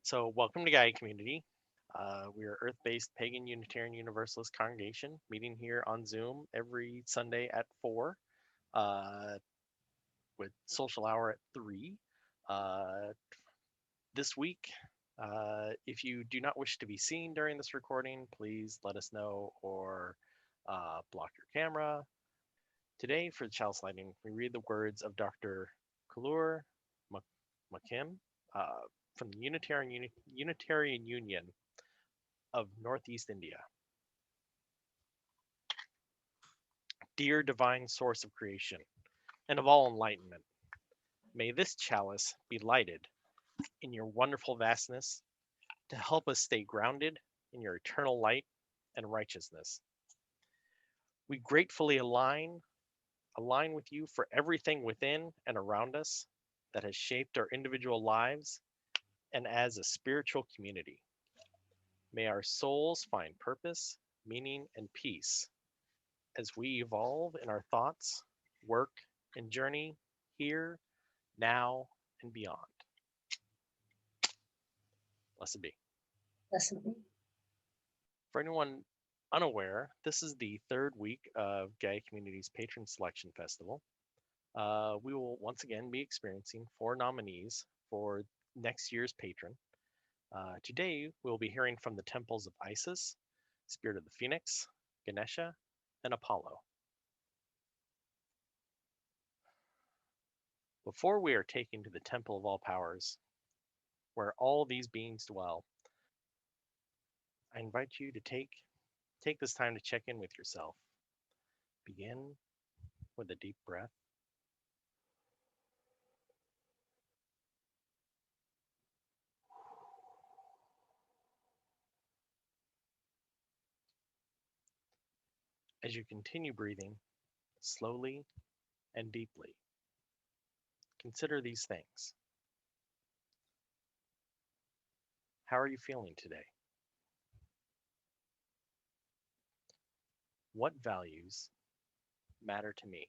So, welcome to Gaia Community. We are Earth-based Pagan Unitarian Universalist congregation meeting here on Zoom every Sunday at 4, uh, with social hour at 3. Uh, this week, if you do not wish to be seen during this recording, please let us know or block your camera. Today, for the Chalice Lighting, we read the words of Dr. Kulur Makim from the Unitarian Union of Northeast India. Dear divine source of creation and of all enlightenment, may this chalice be lighted in your wonderful vastness to help us stay grounded in your eternal light and righteousness. We gratefully align with you for everything within and around us that has shaped our individual lives and as a spiritual community. May our souls find purpose, meaning, and peace as we evolve in our thoughts, work, and journey here, now, and beyond. Blessed be. Blessed be. For anyone unaware, this is the third week of Gaia Community's Patron Selection Festival. We will once again be experiencing 4 nominees for next year's patron. Today, we'll be hearing from the temples of Isis, Spirit of the Phoenix, Ganesha, and Apollo. Before we are taken to the Temple of All Powers, where all these beings dwell, I invite you to take this time to check in with yourself. Begin with a deep breath. As you continue breathing slowly and deeply, consider these things. How are you feeling today? What values matter to me?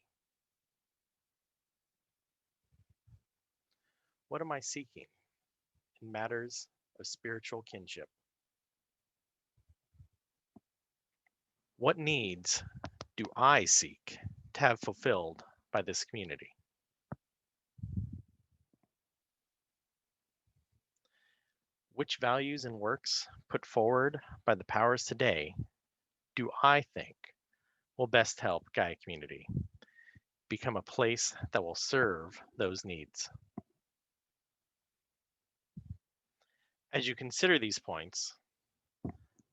What am I seeking in matters of spiritual kinship? What needs do I seek to have fulfilled by this community? Which values and works put forward by the powers today do I think will best help Gaia Community become a place that will serve those needs? As you consider these points,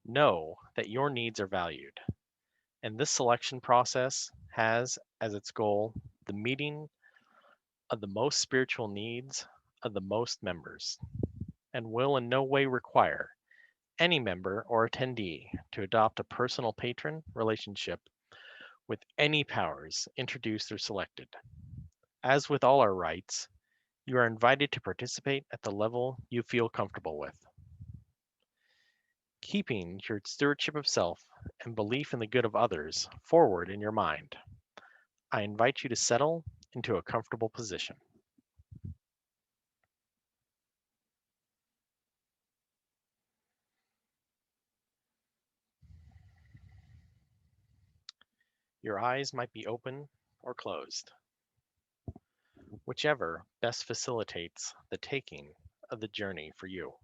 know that your needs are valued, and this selection process has as its goal the meeting of the most spiritual needs of the most members, and will in no way require any member or attendee to adopt a personal patron relationship with any powers introduced or selected. As with all our rites, you are invited to participate at the level you feel comfortable with. Keeping your stewardship of self and belief in the good of others forward in your mind, I invite you to settle into a comfortable position. Your eyes might be open or closed, whichever best facilitates the taking of the journey for you.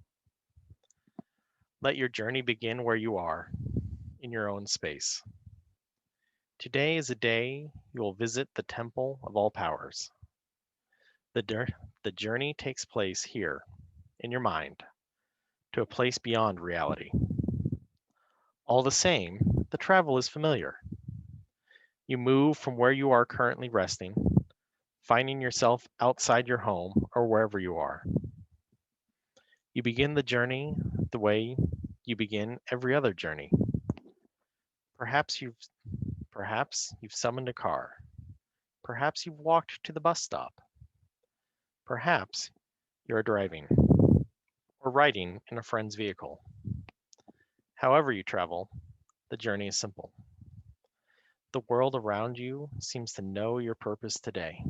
Let your journey begin where you are, in your own space. Today is a day you will visit the Temple of All Powers. The journey takes place here, in your mind, to a place beyond reality. All the same, the travel is familiar. You move from where you are currently resting, finding yourself outside your home or wherever you are. You begin the journey the way you begin every other journey. Perhaps you've summoned a car. Perhaps you've walked to the bus stop. Perhaps you're driving or riding in a friend's vehicle. However you travel, the journey is simple. The world around you seems to know your purpose today,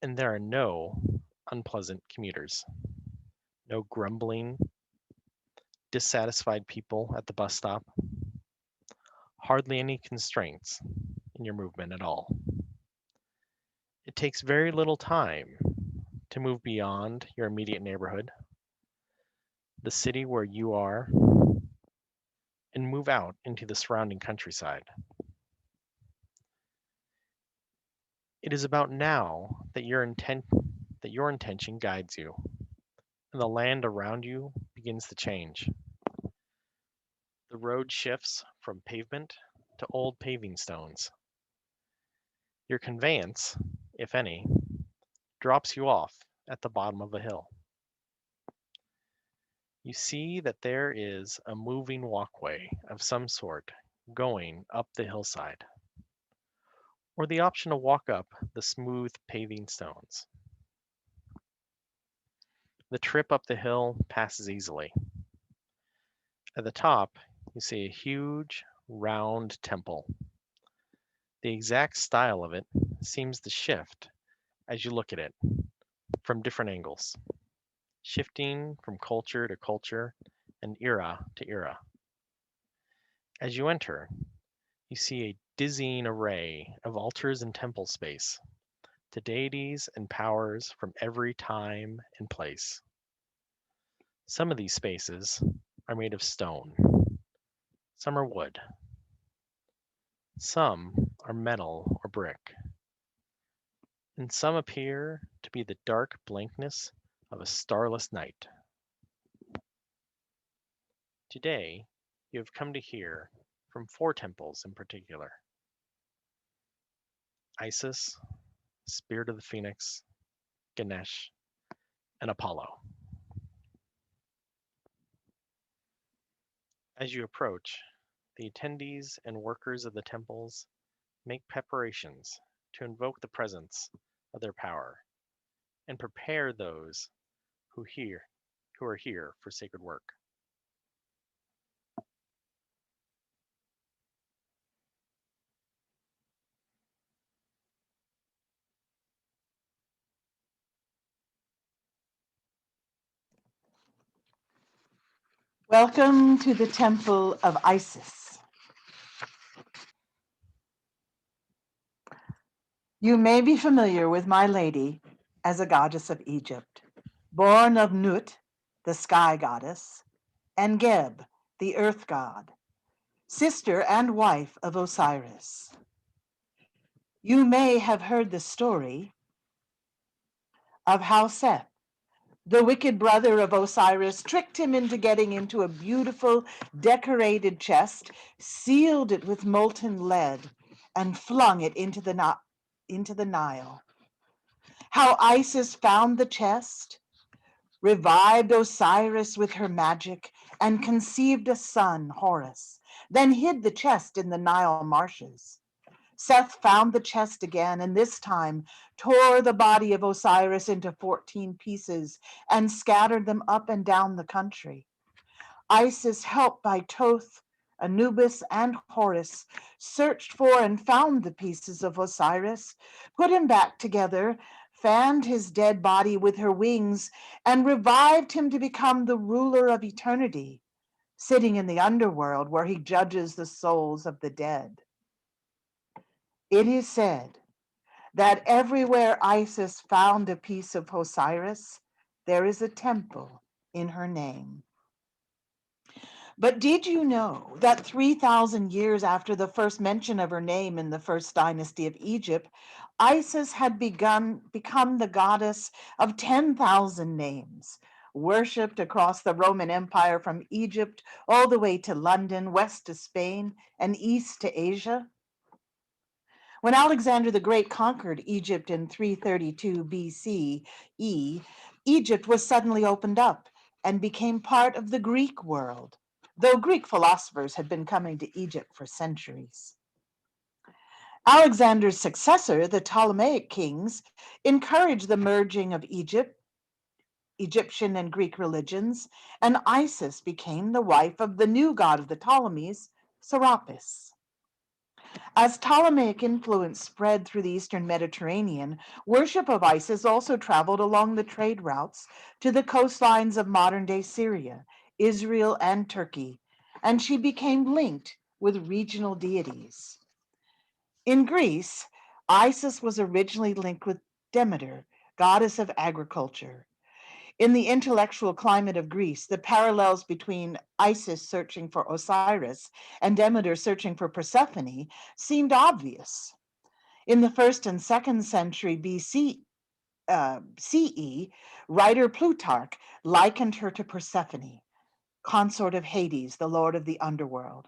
and there are no unpleasant commuters. No grumbling, dissatisfied people at the bus stop. Hardly any constraints in your movement at all. It takes very little time to move beyond your immediate neighborhood, the city where you are, and move out into the surrounding countryside. It is about now that your intention guides you, and the land around you begins to change. The road shifts from pavement to old paving stones. Your conveyance, if any, drops you off at the bottom of a hill. You see that there is a moving walkway of some sort going up the hillside, or the option to walk up the smooth paving stones. The trip up the hill passes easily. At the top, you see a huge, round temple. The exact style of it seems to shift as you look at it from different angles, shifting from culture to culture and era to era. As you enter, you see a dizzying array of altars and temple space to deities and powers from every time and place. Some of these spaces are made of stone, some are wood, some are metal or brick, and some appear to be the dark blankness of a starless night. Today, you have come to hear from 4 temples in particular: Isis, Spirit of the Phoenix, Ganesh, and Apollo. As you approach, the attendees and workers of the temples make preparations to invoke the presence of their power and prepare those who are here for sacred work. Welcome to the Temple of Isis. You may be familiar with my lady as a goddess of Egypt, born of Nut, the sky goddess, and Geb, the earth god, sister and wife of Osiris. You may have heard the story of how Seth, the wicked brother of Osiris, tricked him into getting into a beautiful decorated chest, sealed it with molten lead, and flung it into the Nile. How Isis found the chest, revived Osiris with her magic, and conceived a son, Horus, then hid the chest in the Nile marshes. Seth found the chest again, and this time tore the body of Osiris into 14 pieces and scattered them up and down the country. Isis, helped by Thoth, Anubis, and Horus, searched for and found the pieces of Osiris, put him back together, fanned his dead body with her wings, and revived him to become the ruler of eternity, sitting in the underworld where he judges the souls of the dead. It is said that everywhere Isis found a piece of Osiris, there is a temple in her name. But did you know that 3,000 years after the first mention of her name in the first dynasty of Egypt, Isis had become the goddess of 10,000 names, worshipped across the Roman Empire from Egypt all the way to London, west to Spain, and east to Asia? When Alexander the Great conquered Egypt in 332 BCE, Egypt was suddenly opened up and became part of the Greek world, though Greek philosophers had been coming to Egypt for centuries. Alexander's successor, the Ptolemaic kings, encouraged the merging of Egyptian and Greek religions, and Isis became the wife of the new god of the Ptolemies, Serapis. As Ptolemaic influence spread through the eastern Mediterranean, worship of Isis also traveled along the trade routes to the coastlines of modern day Syria, Israel, and Turkey, and she became linked with regional deities. In Greece, Isis was originally linked with Demeter, goddess of agriculture. In the intellectual climate of Greece, the parallels between Isis searching for Osiris and Demeter searching for Persephone seemed obvious. In the first and second century CE, writer Plutarch likened her to Persephone, consort of Hades, the lord of the underworld.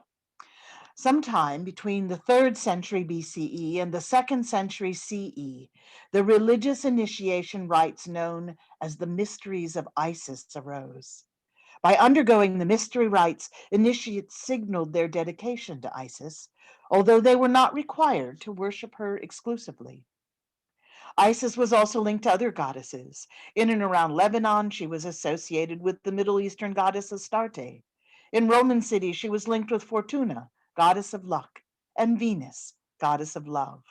Sometime between the 3rd century BCE and the 2nd century CE, the religious initiation rites known as the Mysteries of Isis arose. By undergoing the mystery rites, initiates signaled their dedication to Isis, although they were not required to worship her exclusively. Isis was also linked to other goddesses. In and around Lebanon, she was associated with the Middle Eastern goddess Astarte. In Roman cities, she was linked with Fortuna, goddess of luck, and Venus, goddess of love.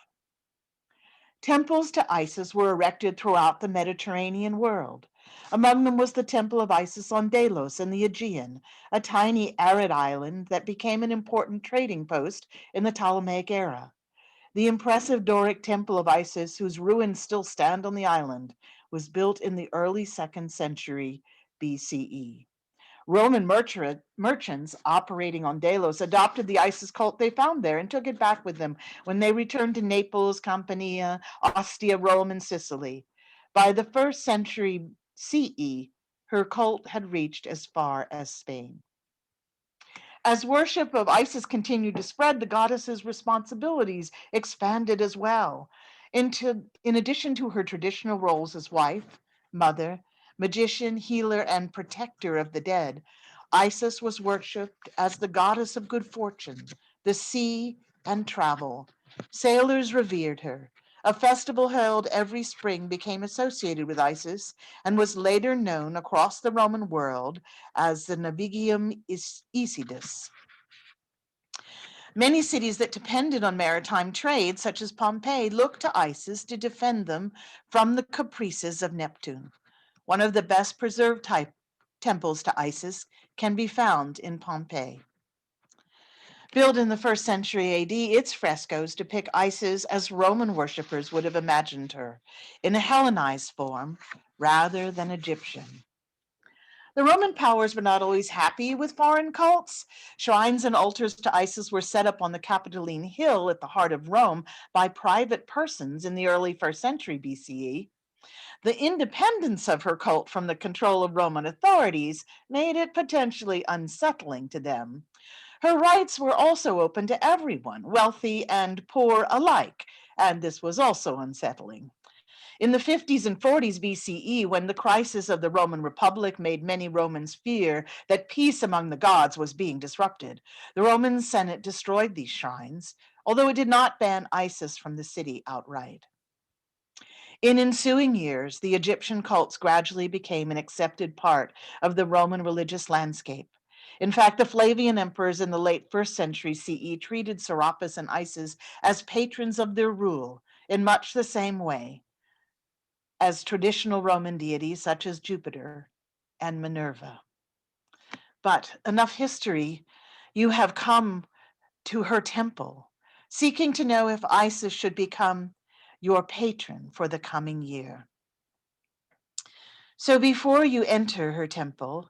Temples to Isis were erected throughout the Mediterranean world. Among them was the Temple of Isis on Delos in the Aegean, a tiny arid island that became an important trading post in the Ptolemaic era. The impressive Doric Temple of Isis, whose ruins still stand on the island, was built in the early 2nd century BCE. Roman merchants operating on Delos adopted the Isis cult they found there and took it back with them when they returned to Naples, Campania, Ostia, Rome, and Sicily. By the 1st century CE, her cult had reached as far as Spain. As worship of Isis continued to spread, the goddess's responsibilities expanded as well. In addition to her traditional roles as wife, mother, magician, healer, and protector of the dead, Isis was worshipped as the goddess of good fortune, the sea, and travel. Sailors revered her. A festival held every spring became associated with Isis and was later known across the Roman world as the Navigium Isidis. Many cities that depended on maritime trade, such as Pompeii, looked to Isis to defend them from the caprices of Neptune. One of the best preserved temples to Isis can be found in Pompeii. Built in the 1st century AD, its frescoes depict Isis as Roman worshippers would have imagined her, in a Hellenized form rather than Egyptian. The Roman powers were not always happy with foreign cults. Shrines and altars to Isis were set up on the Capitoline Hill at the heart of Rome by private persons in the early 1st century BCE. The independence of her cult from the control of Roman authorities made it potentially unsettling to them. Her rites were also open to everyone, wealthy and poor alike, and this was also unsettling. In the 50s and 40s BCE, when the crisis of the Roman Republic made many Romans fear that peace among the gods was being disrupted, the Roman Senate destroyed these shrines, although it did not ban Isis from the city outright. In ensuing years, the Egyptian cults gradually became an accepted part of the Roman religious landscape. In fact, the Flavian emperors in the late 1st century CE treated Serapis and Isis as patrons of their rule in much the same way as traditional Roman deities such as Jupiter and Minerva. But enough history. You have come to her temple, seeking to know if Isis should become your patron for the coming year. So before you enter her temple,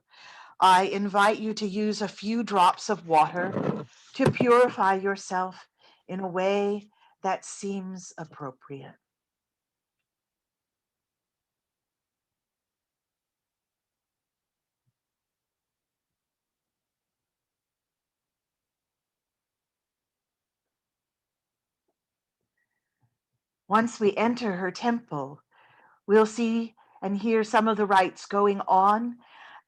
I invite you to use a few drops of water to purify yourself in a way that seems appropriate. Once we enter her temple, we'll see and hear some of the rites going on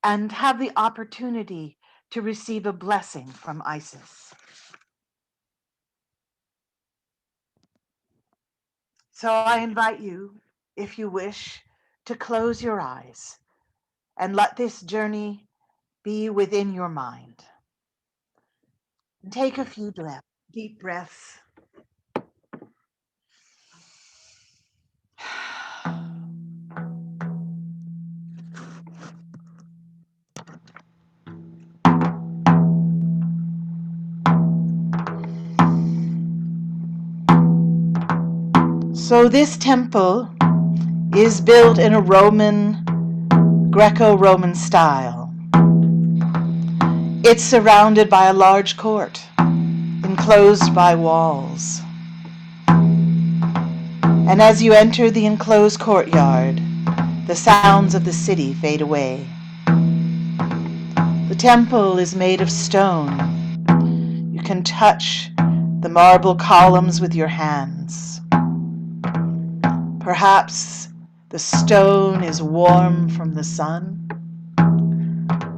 and have the opportunity to receive a blessing from Isis. So I invite you, if you wish, to close your eyes and let this journey be within your mind. And take a few deep breaths So this temple is built in a Greco-Roman style. It's surrounded by a large court, enclosed by walls. And as you enter the enclosed courtyard, the sounds of the city fade away. The temple is made of stone. You can touch the marble columns with your hands. Perhaps the stone is warm from the sun,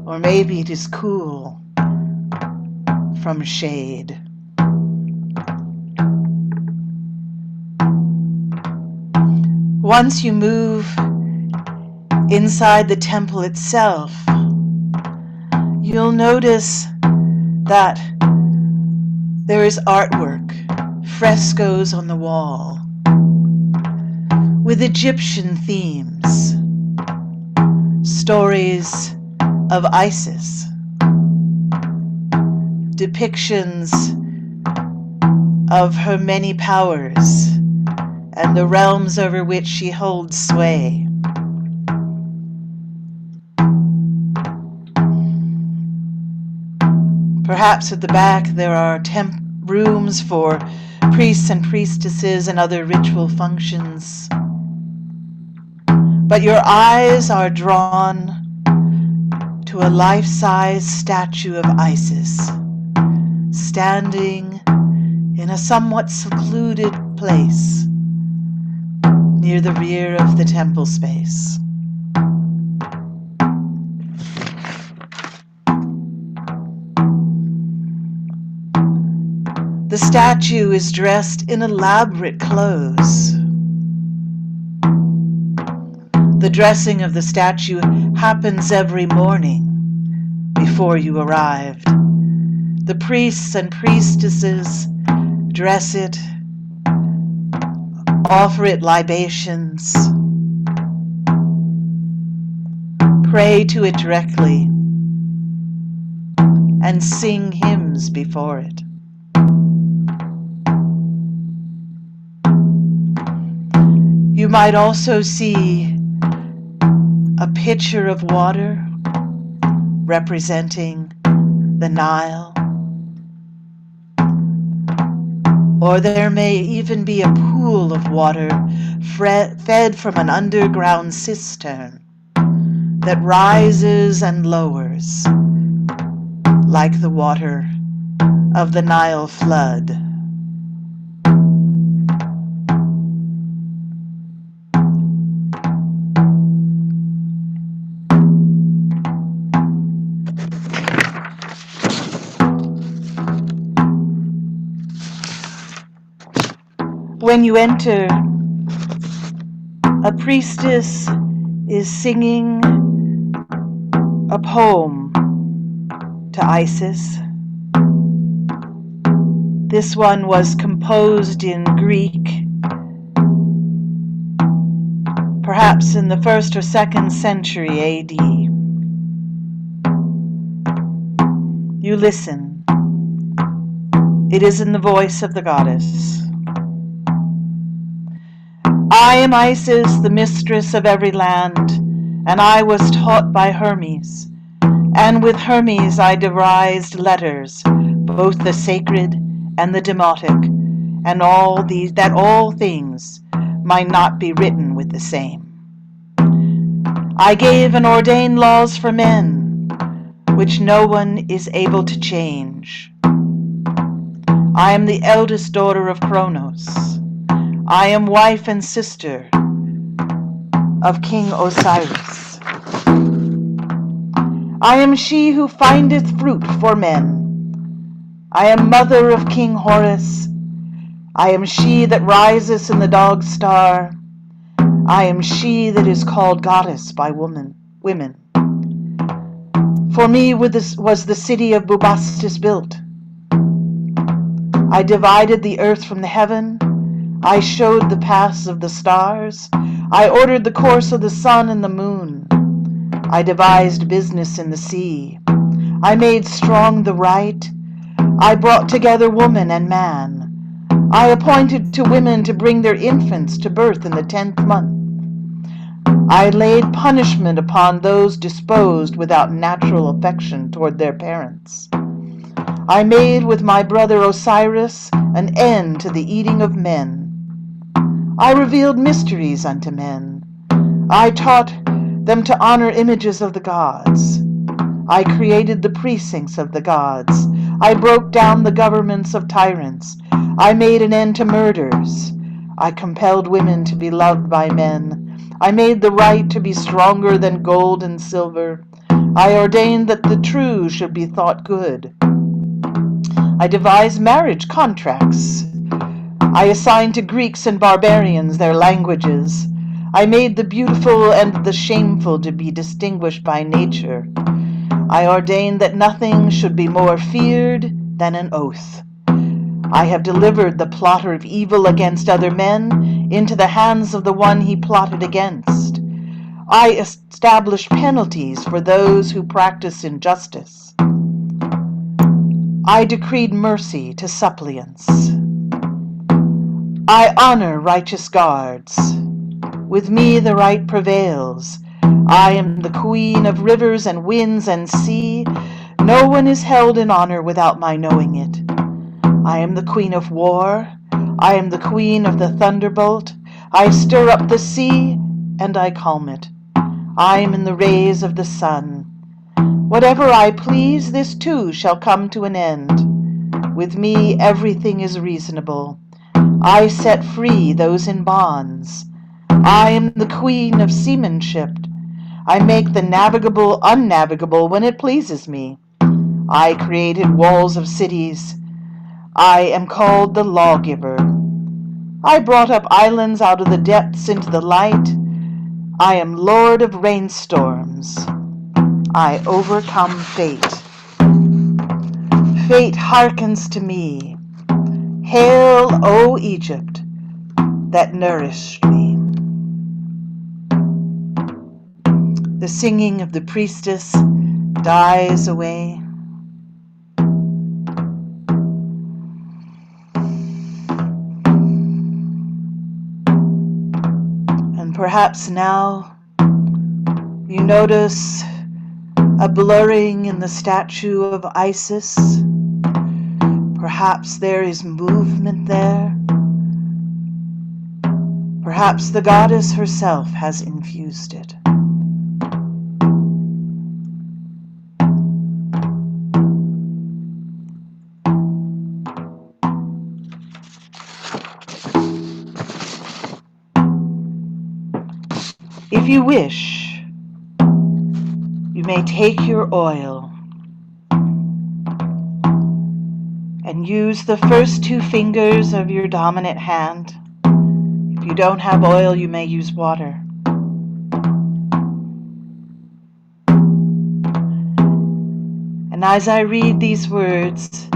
or maybe it is cool from shade. Once you move inside the temple itself, you'll notice that there is artwork, frescoes on the wall, with Egyptian themes, stories of Isis, depictions of her many powers and the realms over which she holds sway. Perhaps at the back there are rooms for priests and priestesses and other ritual functions. But your eyes are drawn to a life-size statue of Isis, standing in a somewhat secluded place near the rear of the temple space. The statue is dressed in elaborate clothes. The dressing of the statue happens every morning before you arrived. The priests and priestesses dress it, offer it libations, pray to it directly, and sing hymns before it. You might also see a pitcher of water representing the Nile, or there may even be a pool of water fed from an underground cistern that rises and lowers like the water of the Nile flood. When you enter, a priestess is singing a poem to Isis. This one was composed in Greek, perhaps in the 1st or 2nd century AD. You listen. It is in the voice of the goddess. I am Isis, the mistress of every land, and I was taught by Hermes. And with Hermes I devised letters, both the sacred and the demotic, and that all things might not be written with the same. I gave and ordained laws for men, which no one is able to change. I am the eldest daughter of Kronos. I am wife and sister of King Osiris. I am she who findeth fruit for men. I am mother of King Horus. I am she that riseth in the dog star. I am she that is called goddess by women. For me was the city of Bubastis built. I divided the earth from the heaven. I showed the paths of the stars. I ordered the course of the sun and the moon. I devised business in the sea. I made strong the right. I brought together woman and man. I appointed to women to bring their infants to birth in the 10th month. I laid punishment upon those disposed without natural affection toward their parents. I made with my brother Osiris an end to the eating of men. I revealed mysteries unto men. I taught them to honor images of the gods. I created the precincts of the gods. I broke down the governments of tyrants. I made an end to murders. I compelled women to be loved by men. I made the right to be stronger than gold and silver. I ordained that the true should be thought good. I devised marriage contracts. I assigned to Greeks and barbarians their languages. I made the beautiful and the shameful to be distinguished by nature. I ordained that nothing should be more feared than an oath. I have delivered the plotter of evil against other men into the hands of the one he plotted against. I established penalties for those who practice injustice. I decreed mercy to suppliants. I honor righteous guards. With me the right prevails. I am the queen of rivers and winds and sea. No one is held in honor without my knowing it. I am the queen of war. I am the queen of the thunderbolt. I stir up the sea and I calm it. I am in the rays of the sun. Whatever I please, this too shall come to an end. With me everything is reasonable. I set free those in bonds. I am the queen of seamanship. I make the navigable unnavigable when it pleases me. I created walls of cities. I am called the lawgiver. I brought up islands out of the depths into the light. I am lord of rainstorms. I overcome fate. Fate hearkens to me. Hail, O Egypt, that nourished me. The singing of the priestess dies away. And perhaps now you notice a blurring in the statue of Isis. Perhaps there is movement there. Perhaps the goddess herself has infused it. If you wish, you may take your oil and use the first two fingers of your dominant hand. If you don't have oil, you may use water. And as I read these words,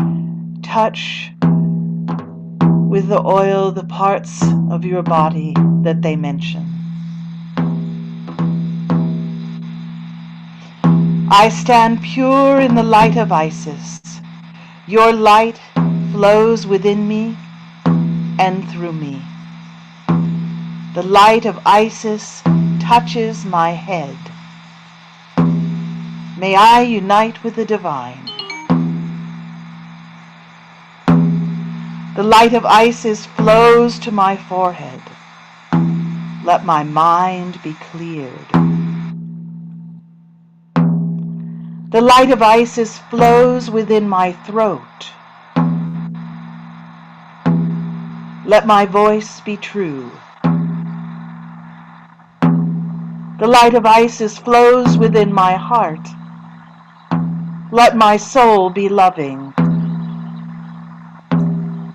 touch with the oil the parts of your body that they mention. I stand pure in the light of Isis. Your light flows within me and through me. The light of Isis touches my head. May I unite with the divine. The light of Isis flows to my forehead. Let my mind be cleared. The light of Isis flows within my throat. Let my voice be true. The light of Isis flows within my heart. Let my soul be loving.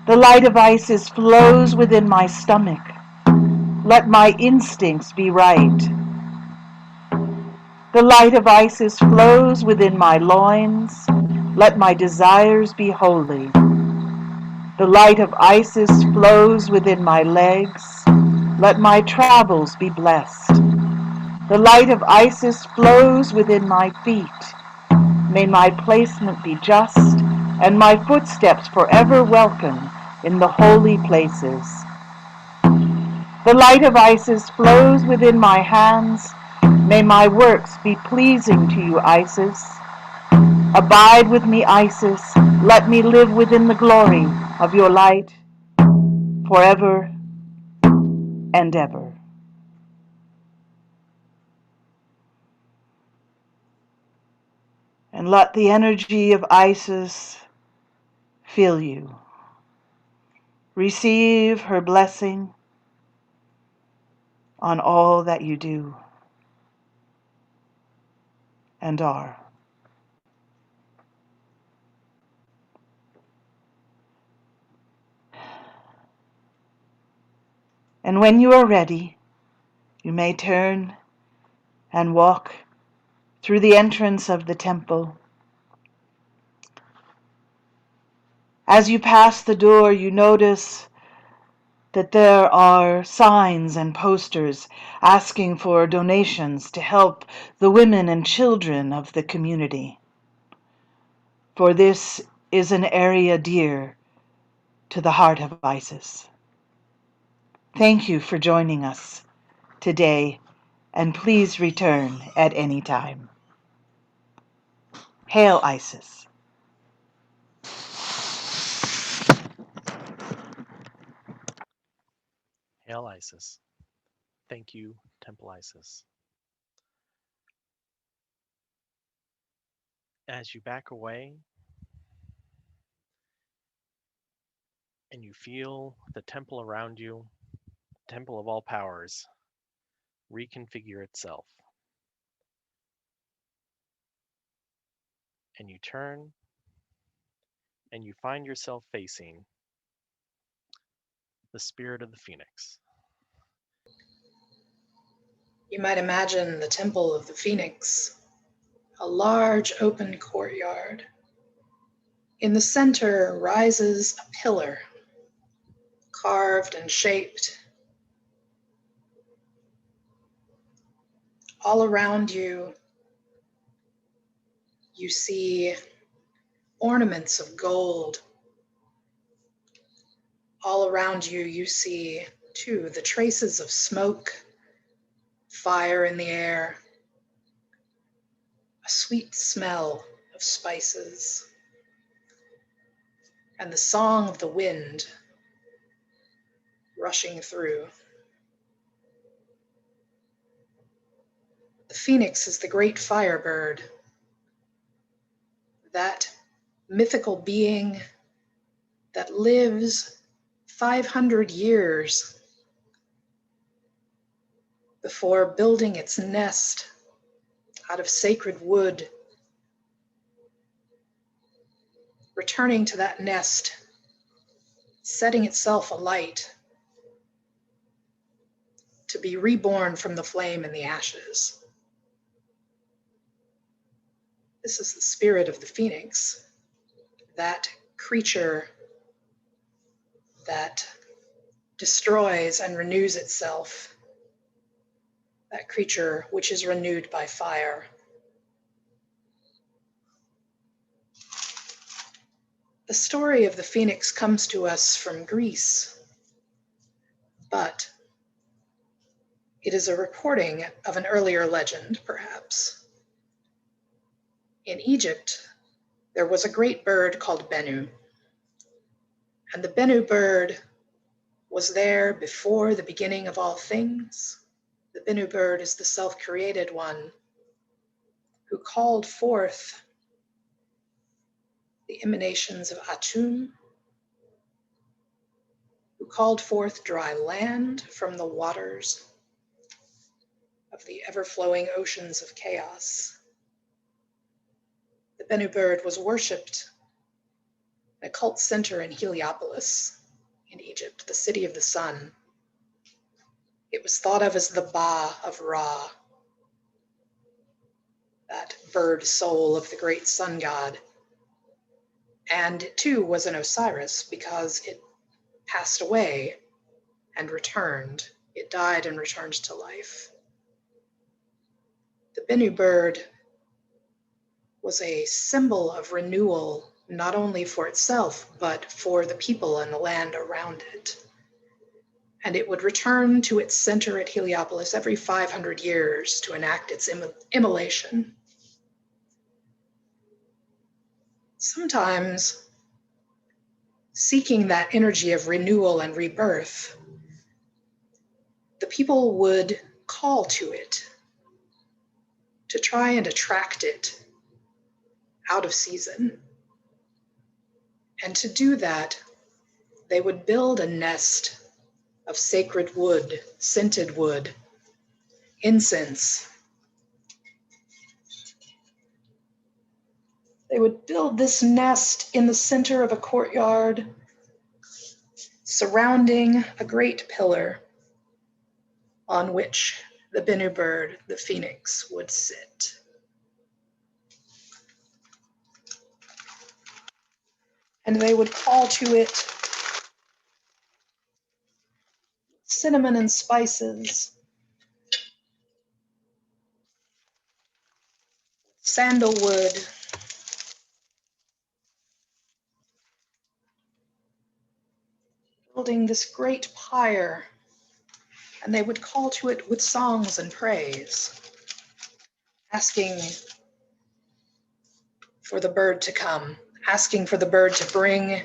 The light of Isis flows within my stomach. Let my instincts be right. The light of Isis flows within my loins. Let my desires be holy. The light of Isis flows within my legs. Let my travels be blessed. The light of Isis flows within my feet. May my placement be just and my footsteps forever welcome in the holy places. The light of Isis flows within my hands. May my works be pleasing to you, Isis. Abide with me, Isis. Let me live within the glory of your light forever and ever. And let the energy of Isis fill you. Receive her blessing on all that you do and are. And when you are ready, you may turn and walk through the entrance of the temple. As you pass the door, you notice that there are signs and posters asking for donations to help the women and children of the community. For this is an area dear to the heart of Isis. Thank you for joining us today, and please return at any time. Hail Isis. Hail Isis. Thank you, Temple Isis. As you back away and you feel the temple around you, temple of all powers, reconfigure itself. And you turn and you find yourself facing the spirit of the phoenix. You might imagine the Temple of the Phoenix, a large open courtyard. In the center rises a pillar, carved and shaped. All around you, you see ornaments of gold. All around you, you see, too, the traces of smoke, fire in the air, a sweet smell of spices, and the song of the wind rushing through. The phoenix is the great firebird, that mythical being that lives 500 years before building its nest out of sacred wood, returning to that nest, setting itself alight to be reborn from the flame and the ashes. This is the spirit of the phoenix, that creature that destroys and renews itself, that creature which is renewed by fire. The story of the phoenix comes to us from Greece, but it is a reporting of an earlier legend, perhaps. In Egypt, there was a great bird called Bennu, and the Bennu bird was there before the beginning of all things. The Bennu bird is the self-created one who called forth the emanations of Atum, who called forth dry land from the waters of the ever-flowing oceans of chaos. The Bennu bird was worshipped in a cult center in Heliopolis in Egypt, the city of the sun. It was thought of as the Ba of Ra, that bird soul of the great sun god. And it too was an Osiris because it passed away and returned. It died and returned to life. The Bennu bird was a symbol of renewal not only for itself, but for the people and the land around it. And it would return to its center at Heliopolis every 500 years to enact its immolation. Sometimes, seeking that energy of renewal and rebirth, the people would call to it to try and attract it out of season. And to do that, they would build a nest of sacred wood, scented wood, incense. They would build this nest in the center of a courtyard, surrounding a great pillar on which the Bennu bird, the phoenix, would sit. And they would call to it cinnamon and spices, sandalwood, building this great pyre, and they would call to it with songs and praise, asking for the bird to come, asking for the bird to bring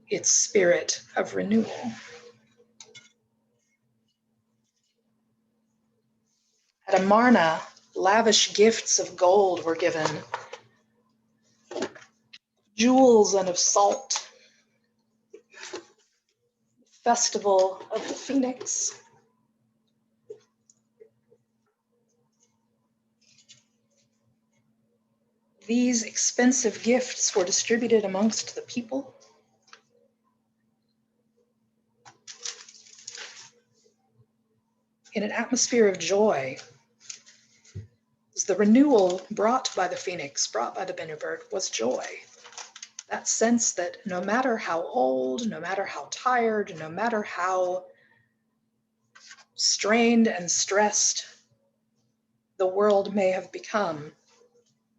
its spirit of renewal. At Amarna, lavish gifts of gold were given, jewels and of salt. Festival of the Phoenix. These expensive gifts were distributed amongst the people. In an atmosphere of joy, the renewal brought by the phoenix, brought by the Bennu bird, was joy. That sense that no matter how old, no matter how tired, no matter how strained and stressed the world may have become,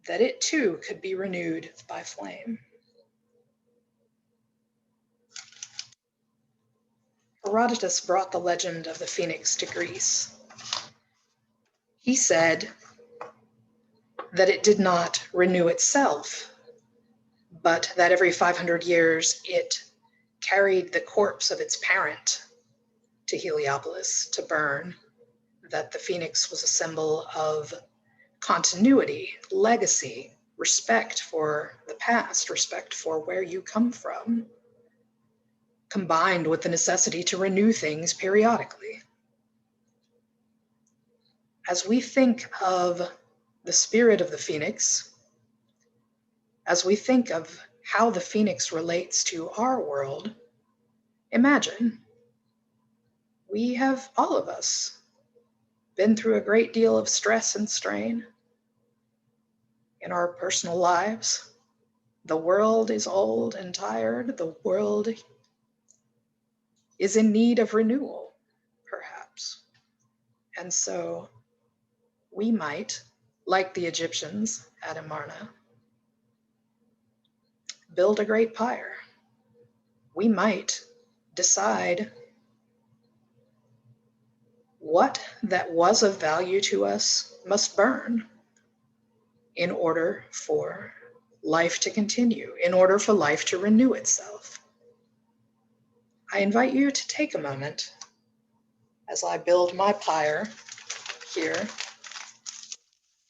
that it too could be renewed by flame. Herodotus brought the legend of the phoenix to Greece. He said that it did not renew itself, but that every 500 years it carried the corpse of its parent to Heliopolis to burn, that the phoenix was a symbol of continuity, legacy, respect for the past, respect for where you come from, combined with the necessity to renew things periodically. As we think of the spirit of the phoenix, as we think of how the phoenix relates to our world, imagine we have, all of us, been through a great deal of stress and strain in our personal lives. The world is old and tired. The world is in need of renewal, perhaps. And so we might, like the Egyptians at Amarna, build a great pyre. We might decide what that was of value to us must burn in order for life to continue, in order for life to renew itself. I invite you to take a moment as I build my pyre here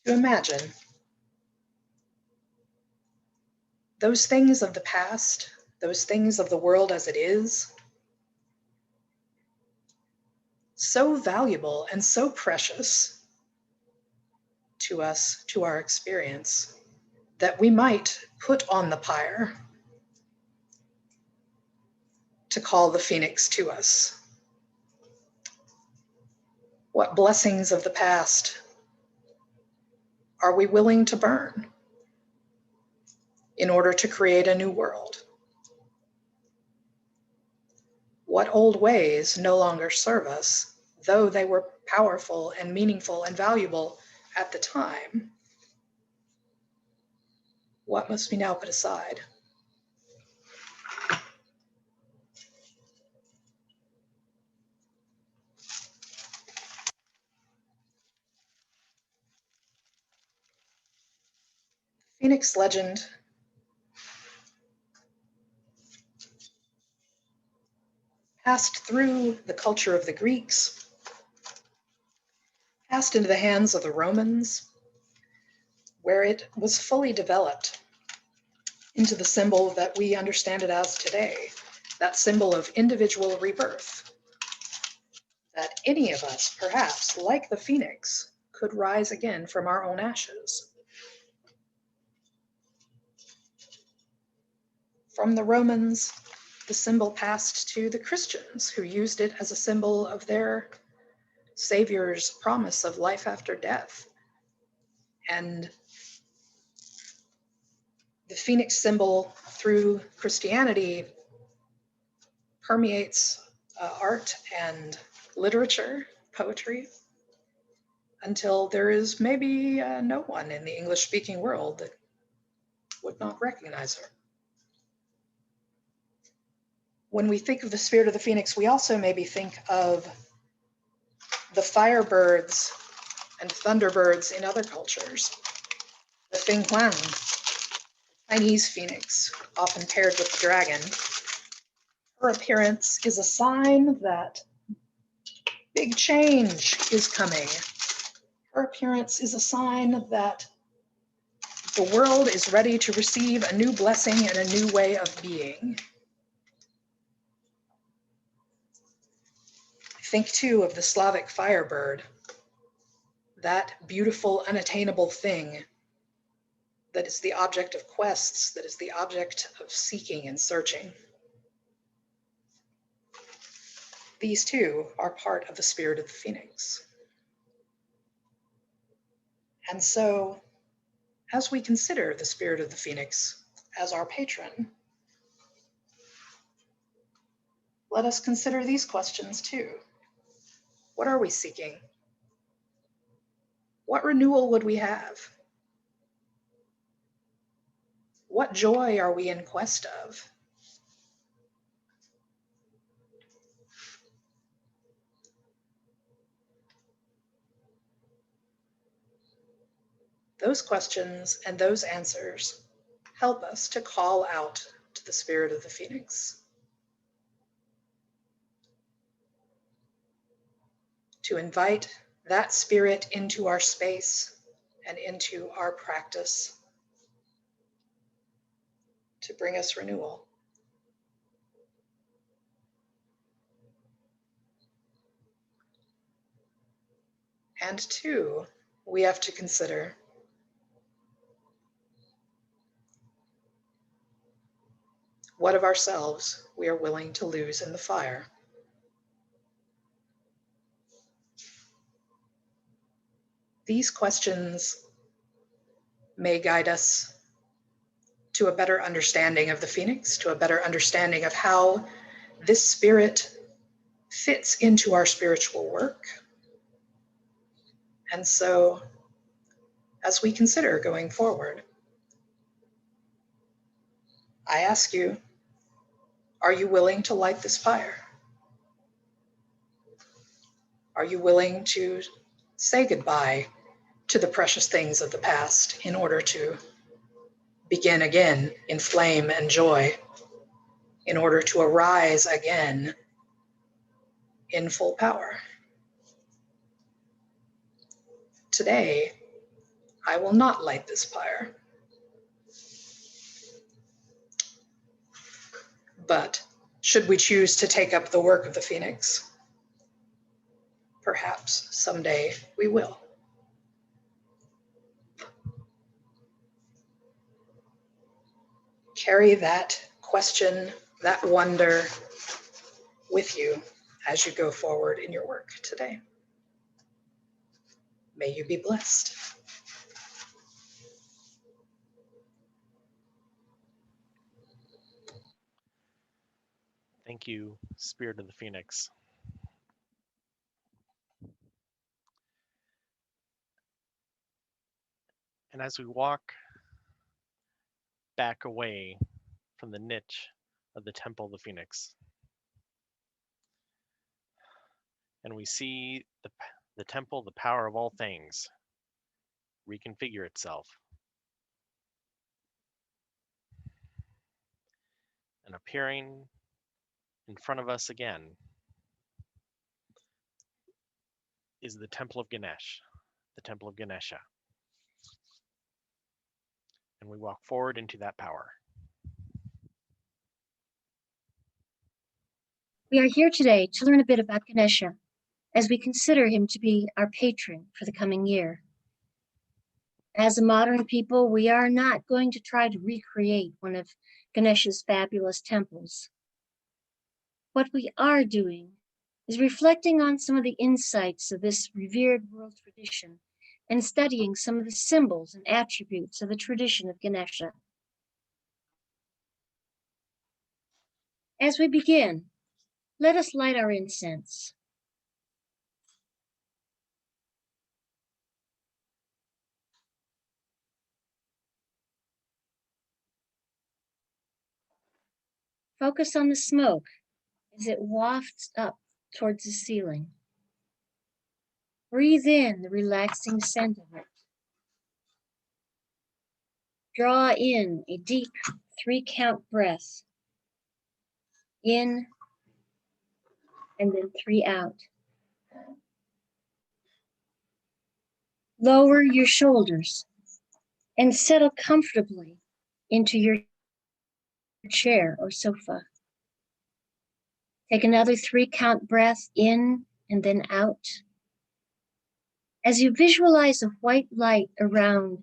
to imagine those things of the past, those things of the world as it is, so valuable and so precious to us, to our experience, that we might put on the pyre to call the phoenix to us. What blessings of the past are we willing to burn in order to create a new world? What old ways no longer serve us, though they were powerful and meaningful and valuable at the time? What must we now put aside? Phoenix legend passed through the culture of the Greeks, passed into the hands of the Romans, where it was fully developed into the symbol that we understand it as today, that symbol of individual rebirth, that any of us, perhaps, like the phoenix, could rise again from our own ashes. From the Romans, the symbol passed to the Christians, who used it as a symbol of their Savior's promise of life after death. And the phoenix symbol through Christianity permeates art and literature, poetry, until there is maybe no one in the English-speaking world that would not recognize her. When we think of the spirit of the phoenix, we also maybe think of the firebirds and thunderbirds in other cultures. The Feng Huang, Chinese phoenix, often paired with the dragon. Her appearance is a sign that big change is coming. Her appearance is a sign that the world is ready to receive a new blessing and a new way of being. Think too of the Slavic firebird, that beautiful, unattainable thing that is the object of quests, that is the object of seeking and searching. These too are part of the spirit of the phoenix. And so, as we consider the spirit of the phoenix as our patron, let us consider these questions too. What are we seeking? What renewal would we have? What joy are we in quest of? Those questions and those answers help us to call out to the spirit of the phoenix, to invite that spirit into our space and into our practice, to bring us renewal. And two, we have to consider what of ourselves we are willing to lose in the fire. These questions may guide us to a better understanding of the phoenix, to a better understanding of how this spirit fits into our spiritual work. And so, as we consider going forward, I ask you, are you willing to light this fire? Are you willing to say goodbye to the precious things of the past in order to begin again in flame and joy, in order to arise again in full power? Today, I will not light this fire, but should we choose to take up the work of the phoenix, perhaps someday we will. Carry that question, that wonder with you as you go forward in your work today. May you be blessed. Thank you, Spirit of the Phoenix. And as we walk back away from the niche of the Temple of the Phoenix, and we see the temple, the power of all things, reconfigure itself. And appearing in front of us again is the Temple of Ganesh, the Temple of Ganesha. And we walk forward into that power. We are here today to learn a bit about Ganesha, as we consider him to be our patron for the coming year. As a modern people, we are not going to try to recreate one of Ganesha's fabulous temples. What we are doing is reflecting on some of the insights of this revered world tradition and studying some of the symbols and attributes of the tradition of Ganesha. As we begin, let us light our incense. Focus on the smoke as it wafts up towards the ceiling. Breathe in the relaxing scent of it. Draw in a deep 3-count breath. In and then 3 out. Lower your shoulders and settle comfortably into your chair or sofa. Take another 3-count breath in and then out. As you visualize a white light around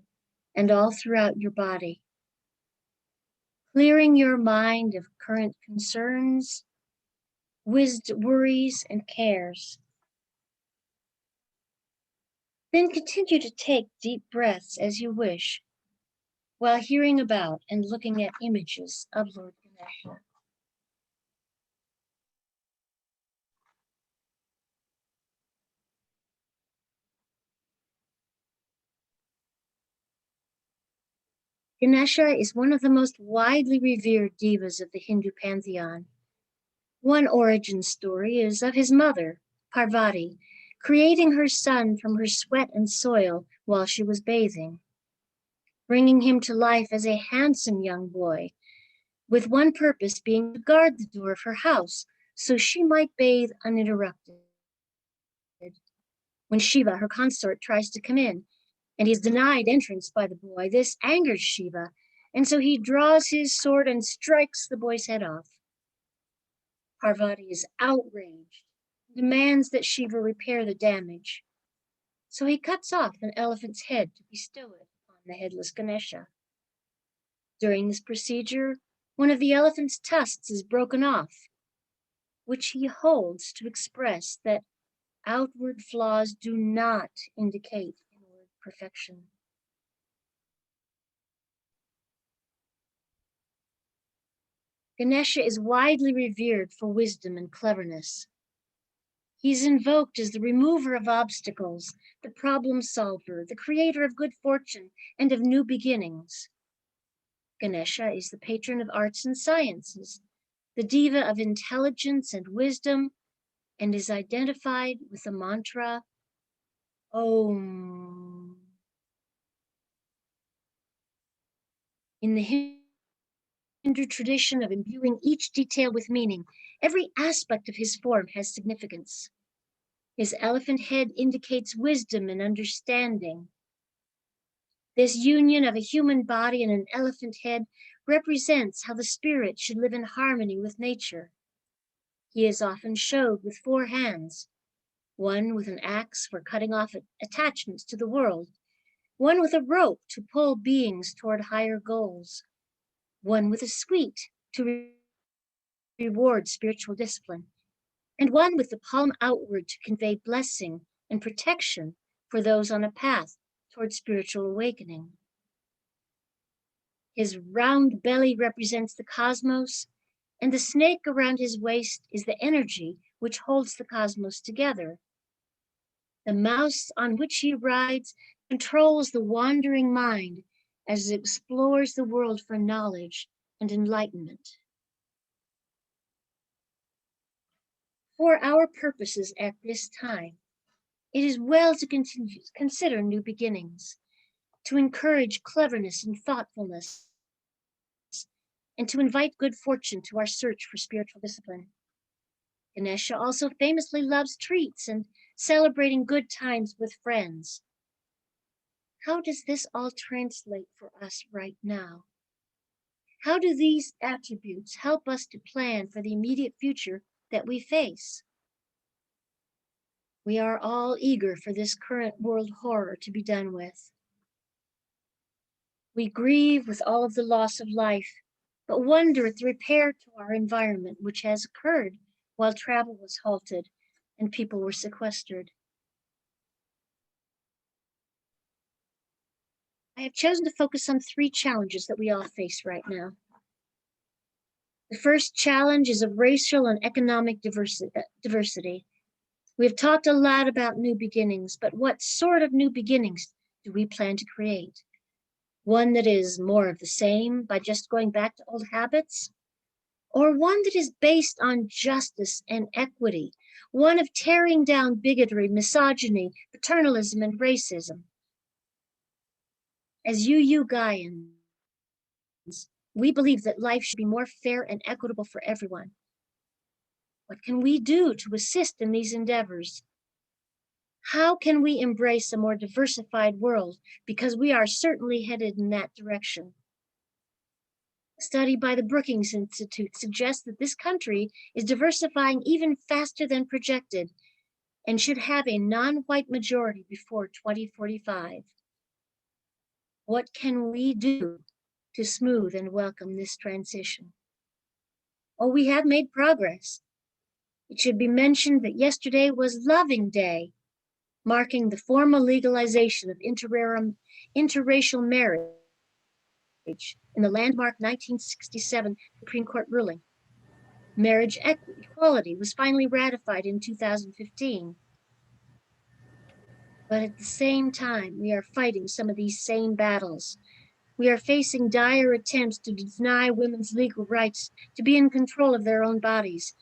and all throughout your body, clearing your mind of current concerns, worries, and cares. Then continue to take deep breaths as you wish, while hearing about and looking at images of Lord Ganesha. Ganesha is one of the most widely revered devas of the Hindu pantheon. One origin story is of his mother, Parvati, creating her son from her sweat and soil while she was bathing, bringing him to life as a handsome young boy, with one purpose being to guard the door of her house so she might bathe uninterrupted. When Shiva, her consort, tries to come in, and he is denied entrance by the boy, this angers Shiva, and so he draws his sword and strikes the boy's head off. Parvati is outraged, demands that Shiva repair the damage. So he cuts off an elephant's head to bestow it on the headless Ganesha. During this procedure, one of the elephant's tusks is broken off, which he holds to express that outward flaws do not indicate inward perfection. Ganesha is widely revered for wisdom and cleverness. He's invoked as the remover of obstacles, the problem solver, the creator of good fortune and of new beginnings. Ganesha is the patron of arts and sciences, the diva of intelligence and wisdom, and is identified with the mantra Om. In the Hindu tradition of imbuing each detail with meaning, every aspect of his form has significance. His elephant head indicates wisdom and understanding. This union of a human body and an elephant head represents how the spirit should live in harmony with nature. He is often showed with 4 hands, one with an axe for cutting off attachments to the world, one with a rope to pull beings toward higher goals, one with a sweet to reward spiritual discipline, and one with the palm outward to convey blessing and protection for those on a path toward spiritual awakening. His round belly represents the cosmos, and the snake around his waist is the energy which holds the cosmos together. The mouse on which he rides controls the wandering mind as it explores the world for knowledge and enlightenment. For our purposes at this time, it is well to consider new beginnings, to encourage cleverness and thoughtfulness, and to invite good fortune to our search for spiritual discipline. Ganesha also famously loves treats and celebrating good times with friends. How does this all translate for us right now? How do these attributes help us to plan for the immediate future that we face? We are all eager for this current world horror to be done with. We grieve with all of the loss of life, but wonder at the repair to our environment which has occurred while travel was halted and people were sequestered. I have chosen to focus on 3 challenges that we all face right now. The first challenge is of racial and economic diversity. We have talked a lot about new beginnings, but what sort of new beginnings do we plan to create? One that is more of the same by just going back to old habits? Or one that is based on justice and equity, one of tearing down bigotry, misogyny, paternalism, and racism? As UU Gaians, we believe that life should be more fair and equitable for everyone. What can we do to assist in these endeavors? How can we embrace a more diversified world? Because we are certainly headed in that direction. A study by the Brookings Institute suggests that this country is diversifying even faster than projected and should have a non-white majority before 2045. What can we do to smooth and welcome this transition? Oh, we have made progress. It should be mentioned that yesterday was Loving Day, marking the formal legalization of interracial marriage in the landmark 1967 Supreme Court ruling. Marriage equality was finally ratified in 2015. But at the same time, we are fighting some of these same battles. We are facing dire attempts to deny women's legal rights to be in control of their own bodies,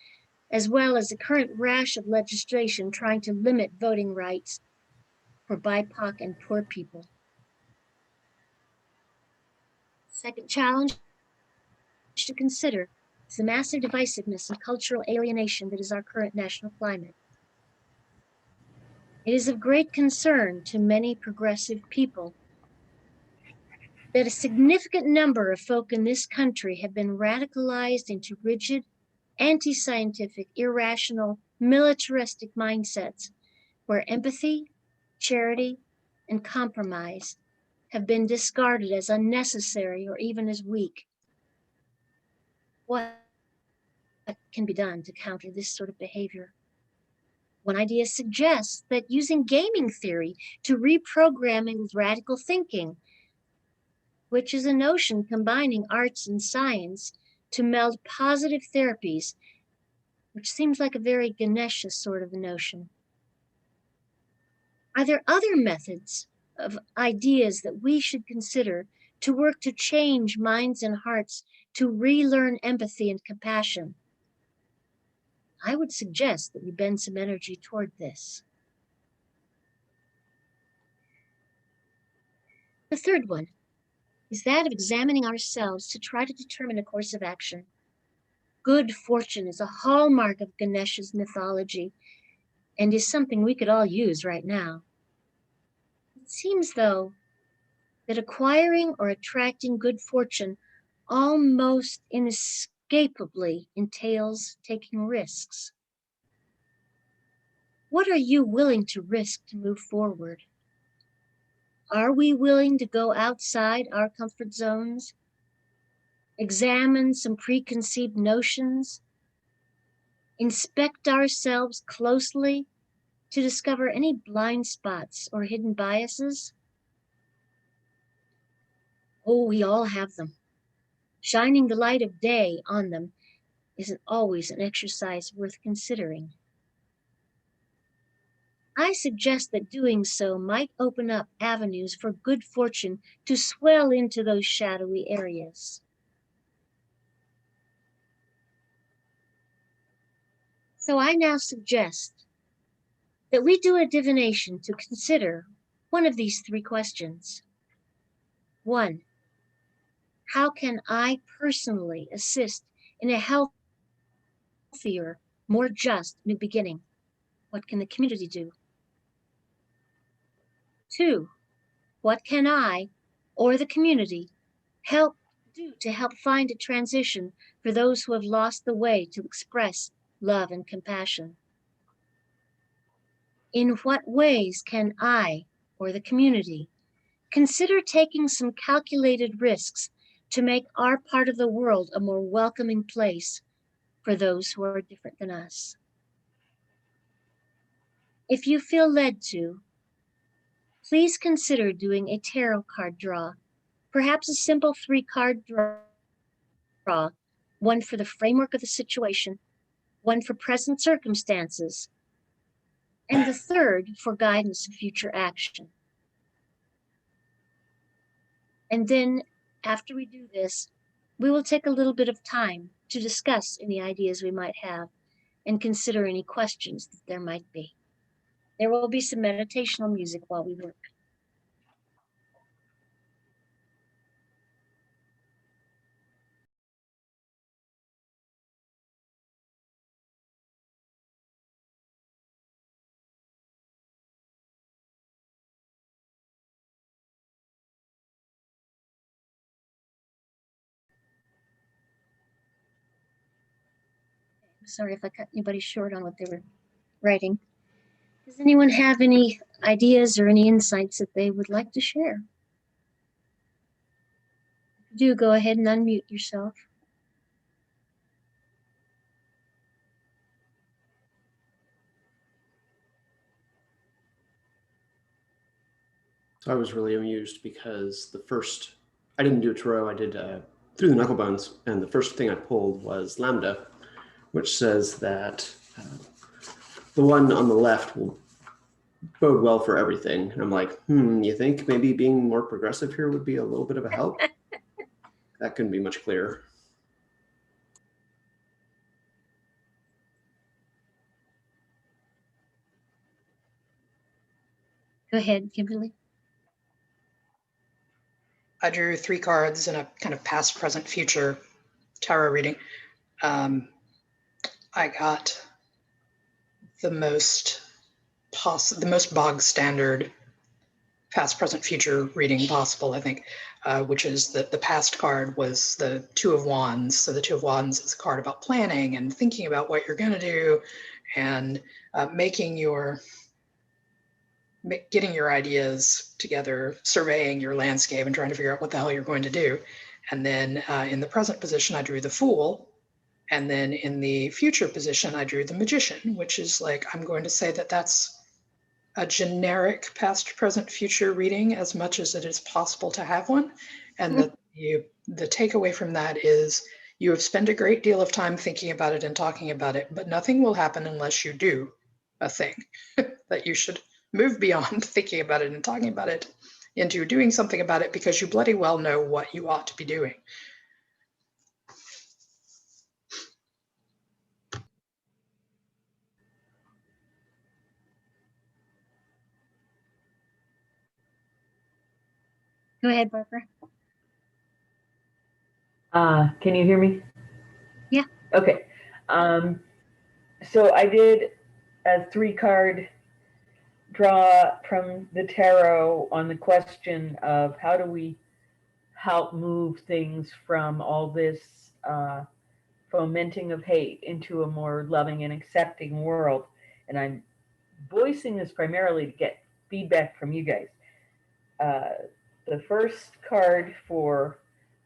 as well as a current rash of legislation trying to limit voting rights for BIPOC and poor people. Second challenge to consider is the massive divisiveness and cultural alienation that is our current national climate. It is of great concern to many progressive people that a significant number of folk in this country have been radicalized into rigid, anti-scientific, irrational, militaristic mindsets where empathy, charity, and compromise have been discarded as unnecessary or even as weak. What can be done to counter this sort of behavior? One idea suggests that using gaming theory to reprogramming with radical thinking, which is a notion combining arts and science to meld positive therapies, which seems like a very Ganesha sort of a notion. Are there other methods of ideas that we should consider to work to change minds and hearts to relearn empathy and compassion? I would suggest that we bend some energy toward this. The third one is that of examining ourselves to try to determine a course of action. Good fortune is a hallmark of Ganesha's mythology and is something we could all use right now. It seems, though, that acquiring or attracting good fortune almost inescapably entails taking risks. What are you willing to risk to move forward? Are we willing to go outside our comfort zones, examine some preconceived notions, inspect ourselves closely to discover any blind spots or hidden biases? Oh, we all have them. Shining the light of day on them isn't always an exercise worth considering. I suggest that doing so might open up avenues for good fortune to swell into those shadowy areas. So I now suggest that we do a divination to consider one of these 3 questions. 1, How can I personally assist in a healthier, more just new beginning? What can the community do? 2, what can I or the community do to help find a transition for those who have lost the way to express love and compassion? In what ways can I or the community consider taking some calculated risks to make our part of the world a more welcoming place for those who are different than us? If you feel led to, please consider doing a tarot card draw, perhaps a simple 3-card draw, one for the framework of the situation, one for present circumstances, and the third for guidance of future action. And then, after we do this, we will take a little bit of time to discuss any ideas we might have and consider any questions that there might be. There will be some meditational music while we work. Sorry if I cut anybody short on what they were writing. Does anyone have any ideas or any insights that they would like to share? Do go ahead and unmute yourself. So I was really amused because I didn't do a tarot, I did through the knuckle bones, and the first thing I pulled was Lambda, which says that the one on the left will bode well for everything. And I'm like, you think maybe being more progressive here would be a little bit of a help? That couldn't be much clearer. Go ahead, Kimberly. I drew 3 cards in a kind of past, present, future tarot reading. I got the most bog standard past, present, future reading possible, I think, which is that the past card was the 2 of Wands. So the 2 of Wands is a card about planning and thinking about what you're going to do and getting your ideas together, surveying your landscape and trying to figure out what the hell you're going to do. And then in the present position, I drew the Fool. And then in the future position, I drew the Magician, which is like, I'm going to say that that's a generic past, present, future reading as much as it is possible to have one. And the takeaway from that is you have spent a great deal of time thinking about it and talking about it, but nothing will happen unless you do a thing that you should move beyond thinking about it and talking about it into doing something about it because you bloody well know what you ought to be doing. Go ahead, Barbara. Can you hear me? Yeah. Okay. So I did a 3-card draw from the tarot on the question of how do we help move things from all this fomenting of hate into a more loving and accepting world. And I'm voicing this primarily to get feedback from you guys. The first card for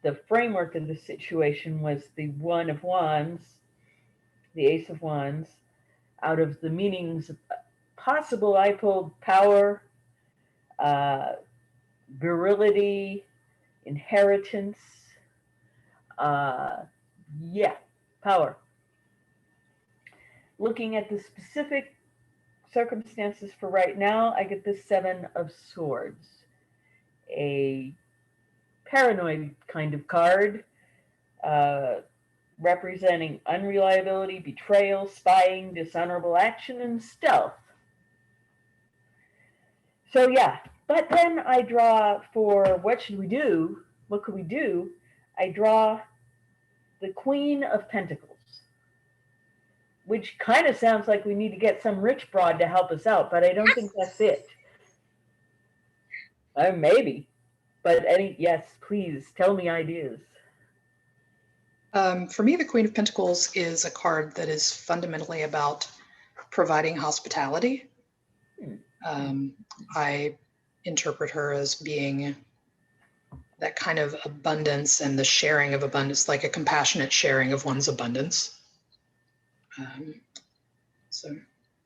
the framework of the situation was the 1 of Wands, the Ace of Wands. Out of the meanings possible, I pulled power, virility, inheritance. Power. Looking at the specific circumstances for right now, I get the 7 of Swords, a paranoid kind of card, representing unreliability, betrayal, spying, dishonorable action, and stealth. So yeah, but then I draw for what should we do? What could we do? I draw the Queen of Pentacles, which kind of sounds like we need to get some rich broad to help us out, but I don't think that's it. Maybe, but yes, please tell me ideas. For me, the Queen of Pentacles is a card that is fundamentally about providing hospitality. I interpret her as being that kind of abundance and the sharing of abundance, like a compassionate sharing of one's abundance. So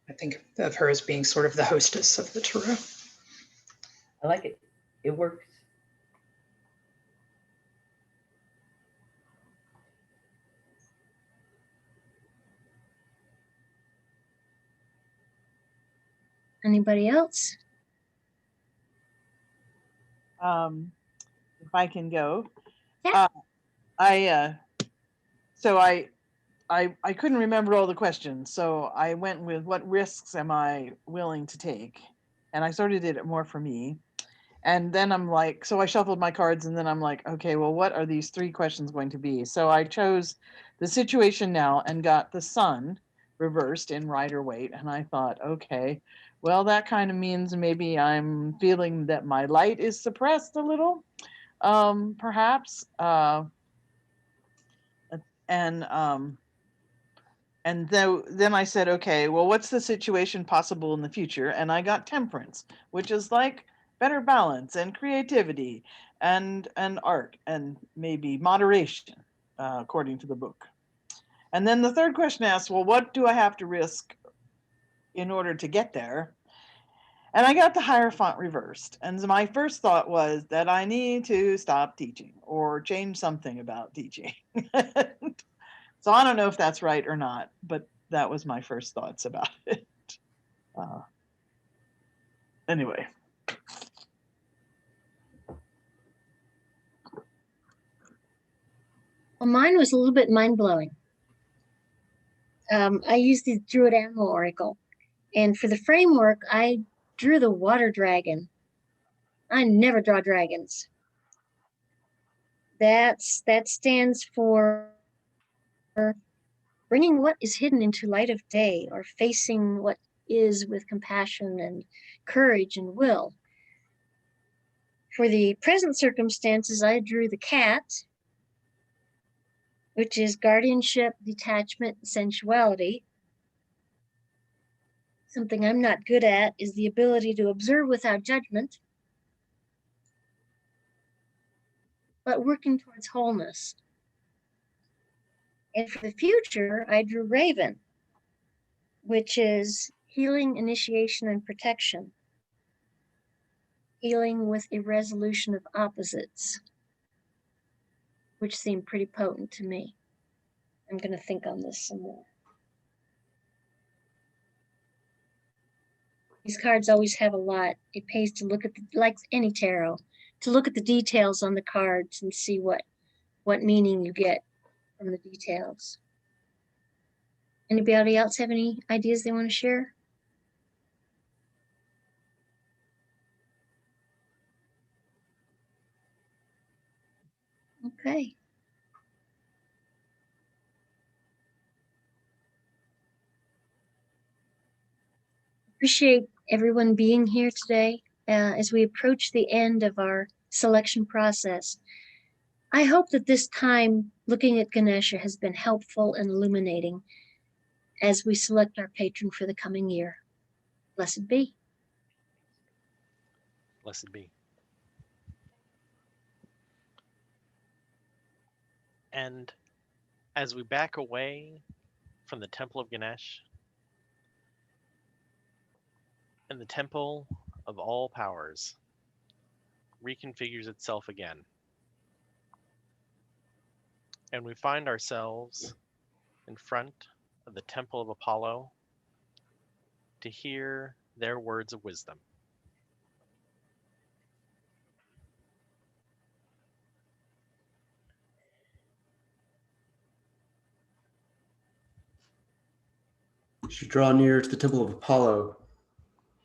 I think of her as being sort of the hostess of the tarot. I like it. It works. Anybody else? If I can go. Yeah. I couldn't remember all the questions, so I went with what risks am I willing to take? And I sort of did it more for me. And then I'm like, so I shuffled my cards and then I'm like, okay, well, what are these 3 questions going to be? So I chose the situation now and got the Sun reversed in Rider-Waite. And I thought, okay, well, that kind of means maybe I'm feeling that my light is suppressed a little, perhaps. And then I said, okay, well, what's the situation possible in the future? And I got Temperance, which is like better balance and creativity and art and maybe moderation, according to the book. And then the third question asks, well, what do I have to risk in order to get there? And I got the Hierophant reversed. And my first thought was that I need to stop teaching or change something about teaching. So I don't know if that's right or not, but that was my first thoughts about it. Anyway. Well, mine was a little bit mind-blowing. I used the Druid Animal Oracle, and for the framework, I drew the Water Dragon. I never draw dragons. That stands for bringing what is hidden into light of day, or facing what is with compassion and courage and will. For the present circumstances, I drew the cat, which is guardianship, detachment, and sensuality. Something I'm not good at is the ability to observe without judgment, but working towards wholeness. And for the future, I drew Raven, which is healing, initiation, and protection. Healing with a resolution of opposites, which seemed pretty potent to me. I'm going to think on this some more. These cards always have a lot. It pays to look at, like any tarot, to look at the details on the cards and see what meaning you get from the details. Anybody else have any ideas they want to share? Okay. Appreciate everyone being here today as we approach the end of our selection process. I hope that this time looking at Ganesha has been helpful and illuminating as we select our patron for the coming year. Blessed be. Blessed be. And as we back away from the Temple of Ganesh and the Temple of all powers reconfigures itself again, and we find ourselves in front of the Temple of Apollo to hear their words of wisdom. As you draw near to the Temple of Apollo,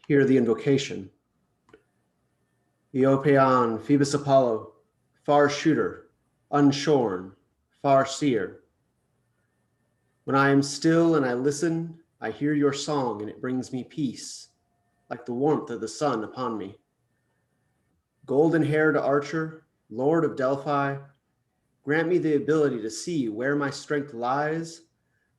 hear the invocation. Iopeon, Phoebus Apollo, far shooter, unshorn, far-seer. When I am still and I listen, I hear your song and it brings me peace, like the warmth of the sun upon me. Golden-haired archer, Lord of Delphi, grant me the ability to see where my strength lies,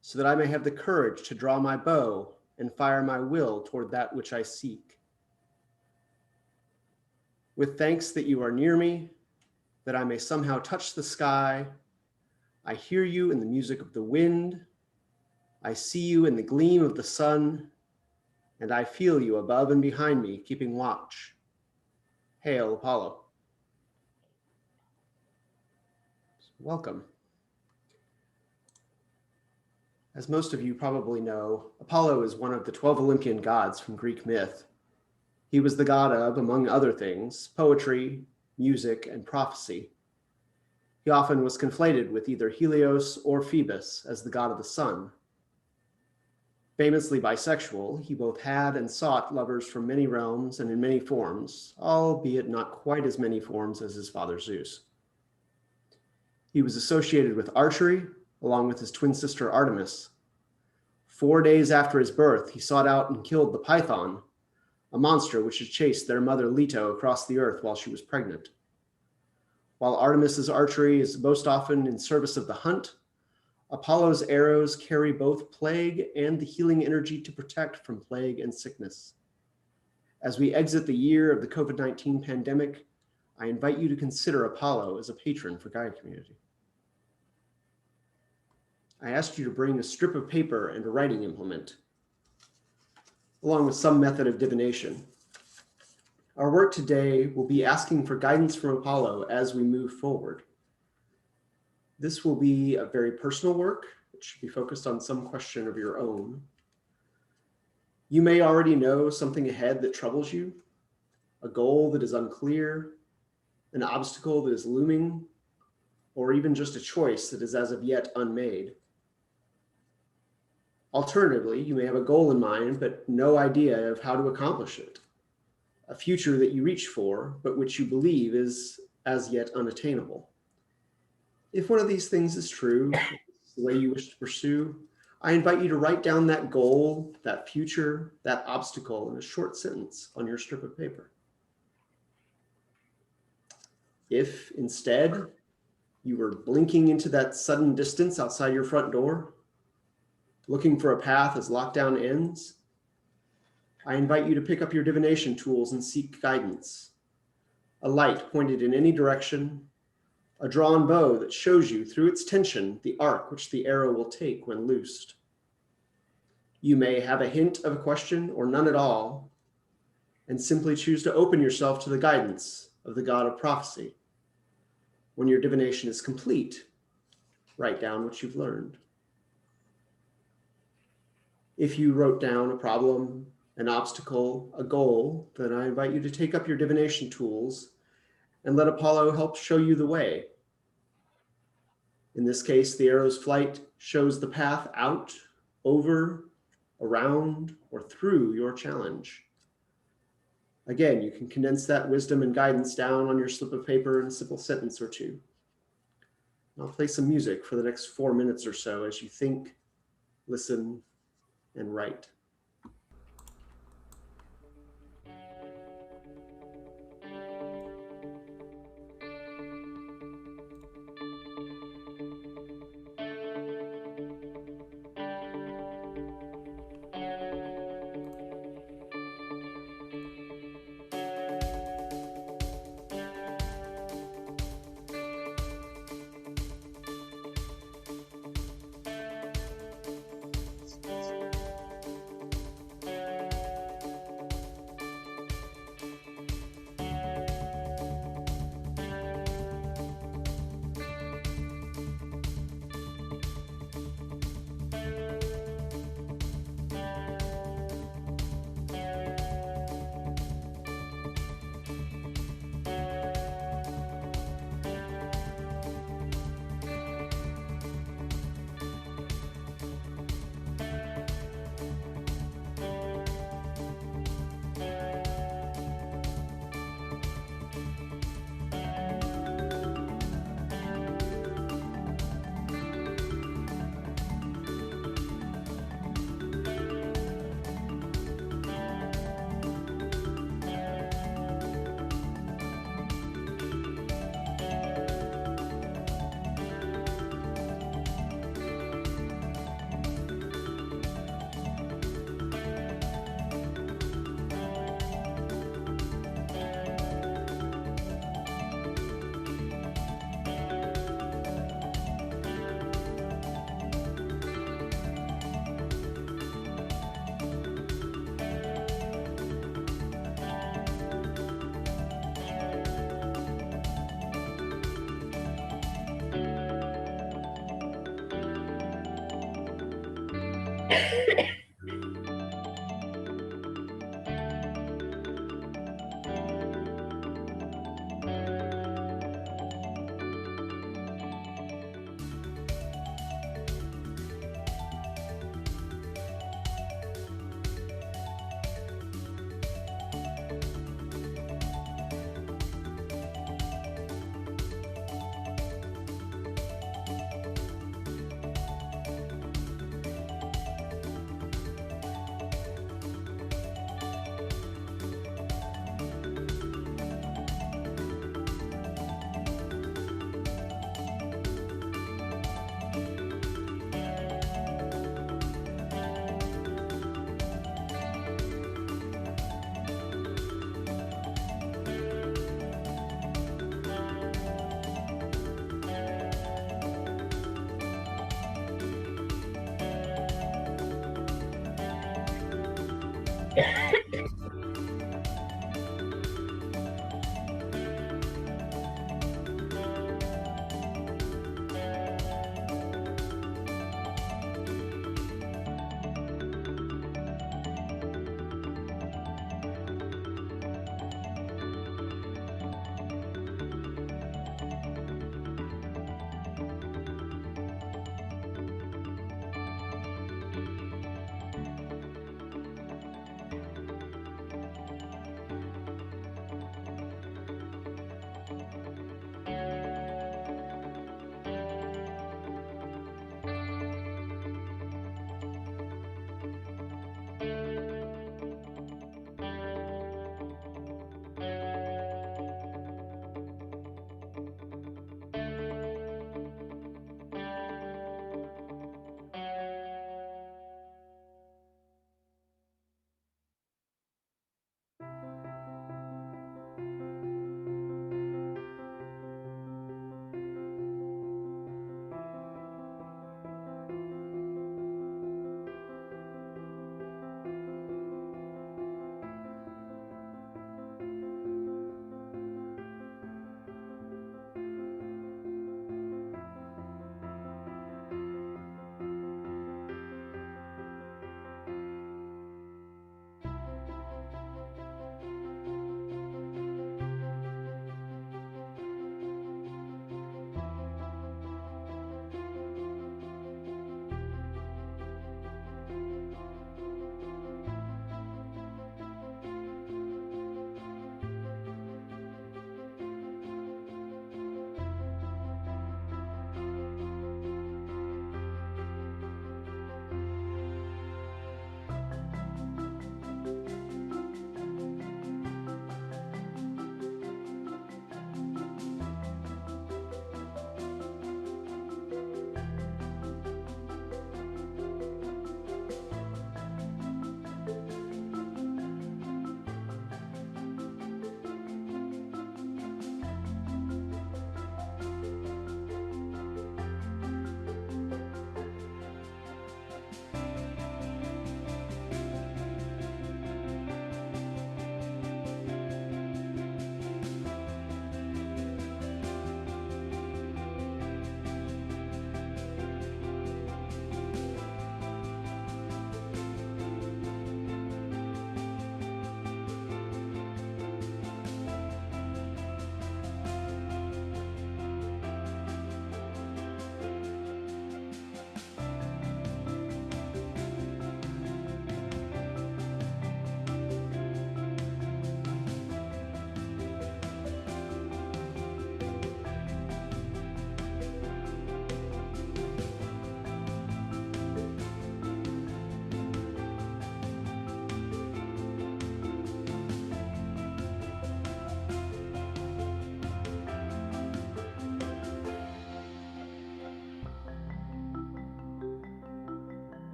so that I may have the courage to draw my bow and fire my will toward that which I seek. With thanks that you are near me, that I may somehow touch the sky, I hear you in the music of the wind, I see you in the gleam of the sun, and I feel you above and behind me, keeping watch. Hail, Apollo. Welcome. As most of you probably know, Apollo is one of the 12 Olympian gods from Greek myth. He was the god of, among other things, poetry, music, and prophecy. He often was conflated with either Helios or Phoebus as the god of the sun. Famously bisexual, he both had and sought lovers from many realms and in many forms, albeit not quite as many forms as his father Zeus. He was associated with archery, along with his twin sister Artemis. 4 days after his birth, he sought out and killed the Python, a monster which had chased their mother Leto across the earth while she was pregnant. While Artemis's archery is most often in service of the hunt, Apollo's arrows carry both plague and the healing energy to protect from plague and sickness. As we exit the year of the COVID-19 pandemic, I invite you to consider Apollo as a patron for Gaia community. I asked you to bring a strip of paper and a writing implement, along with some method of divination. Our work today will be asking for guidance from Apollo as we move forward. This will be a very personal work. It should be focused on some question of your own. You may already know something ahead that troubles you, a goal that is unclear, an obstacle that is looming, or even just a choice that is as of yet unmade. Alternatively, you may have a goal in mind, but no idea of how to accomplish it. A future that you reach for, but which you believe is as yet unattainable. If one of these things is true, the way you wish to pursue, I invite you to write down that goal, that future, that obstacle in a short sentence on your strip of paper. If instead you were blinking into that sudden distance outside your front door, looking for a path as lockdown ends, I invite you to pick up your divination tools and seek guidance. A light pointed in any direction, a drawn bow that shows you through its tension the arc which the arrow will take when loosed. You may have a hint of a question or none at all, and simply choose to open yourself to the guidance of the god of prophecy. When your divination is complete, write down what you've learned. If you wrote down a problem, an obstacle, a goal, then I invite you to take up your divination tools and let Apollo help show you the way. In this case, the arrow's flight shows the path out, over, around, or through your challenge. Again, you can condense that wisdom and guidance down on your slip of paper in a simple sentence or two. I'll play some music for the next 4 minutes or so as you think, listen, and write.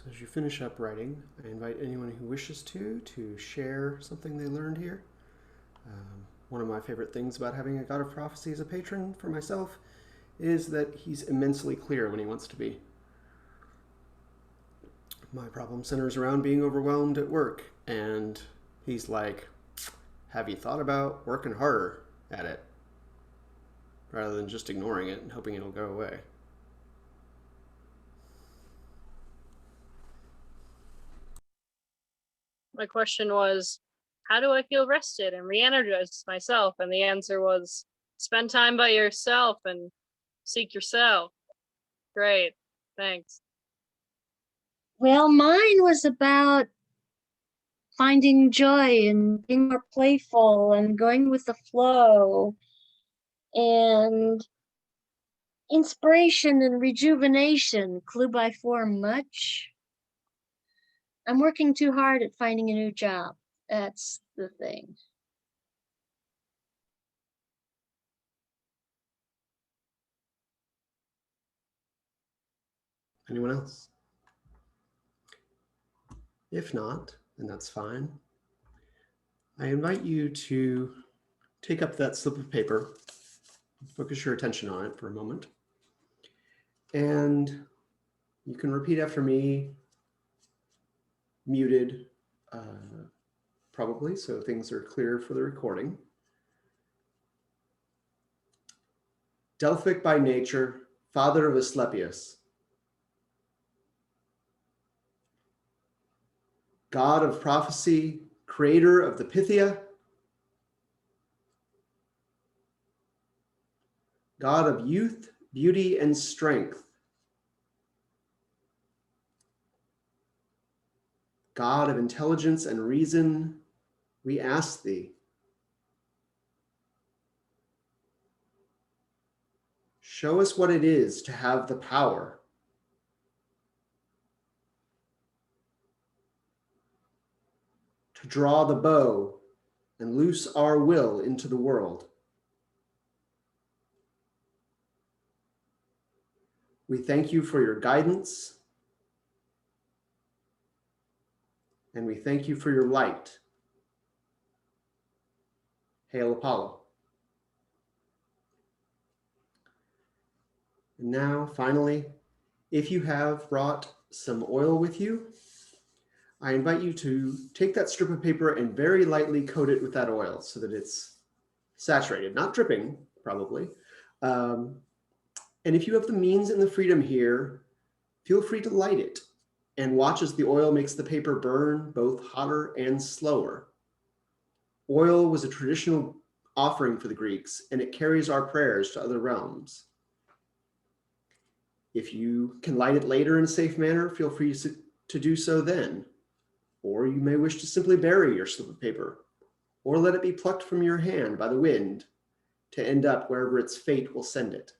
So as you finish up writing, I invite anyone who wishes to share something they learned here. One of my favorite things about having a god of prophecy as a patron for myself is that he's immensely clear when he wants to be. My problem centers around being overwhelmed at work, and he's like, have you thought about working harder at it? Rather than just ignoring it and hoping it'll go away. My question was, how do I feel rested and re-energized myself? And the answer was, spend time by yourself and seek yourself. Great, thanks. Well, mine was about finding joy and being more playful and going with the flow and inspiration and rejuvenation. Clue by form much. I'm working too hard at finding a new job. That's the thing. Anyone else? If not, then that's fine. I invite you to take up that slip of paper, focus your attention on it for a moment, and you can repeat after me, muted, probably, so things are clear for the recording. Delphic by nature, father of Asclepius, god of prophecy, creator of the Pythia, god of youth, beauty, and strength, God of intelligence and reason, we ask thee, show us what it is to have the power to draw the bow and loose our will into the world. We thank you for your guidance, and we thank you for your light. Hail Apollo. And now, finally, if you have brought some oil with you, I invite you to take that strip of paper and very lightly coat it with that oil so that it's saturated, not dripping, probably. And if you have the means and the freedom here, feel free to light it and watch as the oil makes the paper burn both hotter and slower. Oil was a traditional offering for the Greeks, and it carries our prayers to other realms. If you can light it later in a safe manner, feel free to do so then. Or you may wish to simply bury your slip of paper, or let it be plucked from your hand by the wind to end up wherever its fate will send it.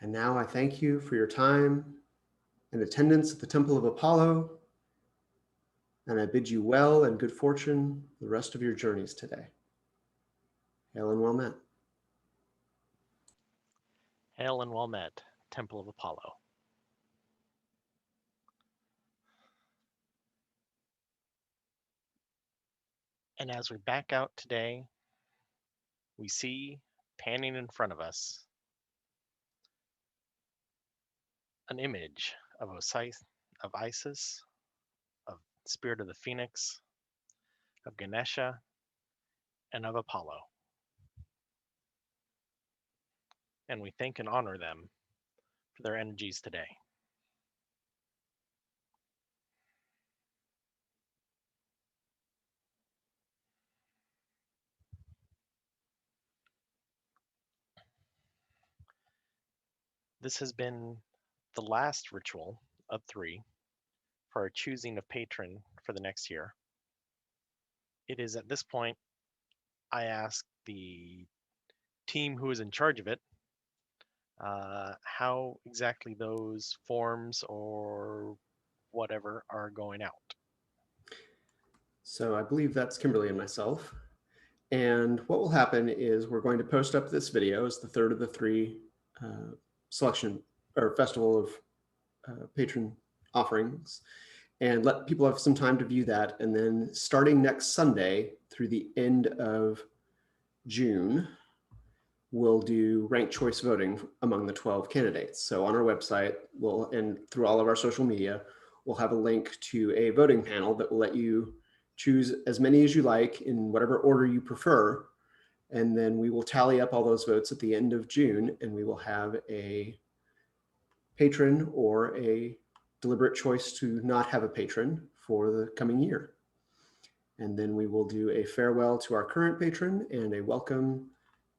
And now I thank you for your time and attendance at the Temple of Apollo, and I bid you well and good fortune the rest of your journeys today. Hail and well met. Hail and well met, Temple of Apollo. And as we back out today, we see, panning in front of us, an image of Isis, of spirit of the phoenix, of Ganesha, and of Apollo. And we thank and honor them for their energies today. This has been the last ritual of 3 for our choosing of patron for the next year. It is at this point I ask the team who is in charge of it how exactly those forms or whatever are going out. So I believe that's Kimberly and myself. And what will happen is we're going to post up this video as the third of the 3 selection or festival of patron offerings, and let people have some time to view that. And then starting next Sunday through the end of June, we'll do ranked choice voting among the 12 candidates. So on our website, and through all of our social media, we'll have a link to a voting panel that will let you choose as many as you like in whatever order you prefer. And then we will tally up all those votes at the end of June, and we will have a patron or a deliberate choice to not have a patron for the coming year. And then we will do a farewell to our current patron and a welcome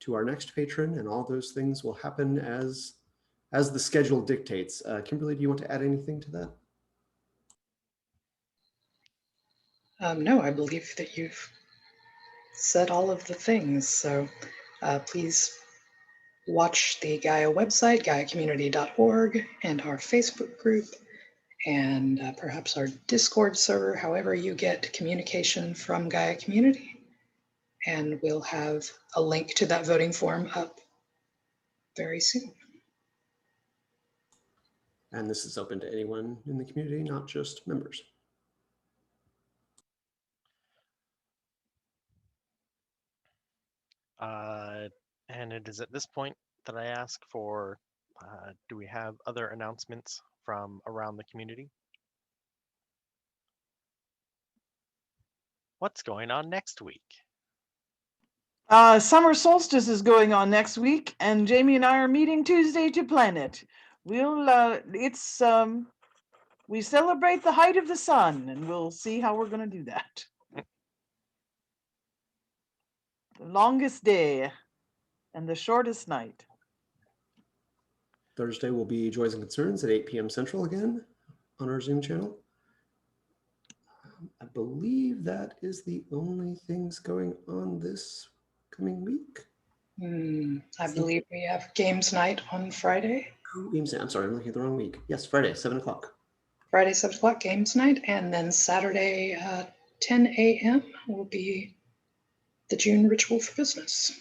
to our next patron, and all those things will happen as the schedule dictates. Kimberly, do you want to add anything to that? No, I believe that you've said all of the things. So please watch the Gaia website, GaiaCommunity.org, and our Facebook group, and perhaps our Discord server, however you get communication from Gaia Community. And we'll have a link to that voting form up very soon. And this is open to anyone in the community, not just members. And it is at this point that I ask for, do we have other announcements from around the community? What's going on next week? Summer solstice is going on next week, and Jamie and I are meeting Tuesday to plan it. We celebrate the height of the sun, and we'll see how we're going to do that. The longest day and the shortest night. Thursday will be Joys and Concerns at 8 p.m. Central again on our Zoom channel. I believe that is the only things going on this coming week. I believe we have games night on Friday. Games night. I'm sorry, I'm looking at the wrong week. Yes, Friday, 7 o'clock. Friday, 7 o'clock, games night. And then Saturday, 10 a.m. will be the June ritual for business.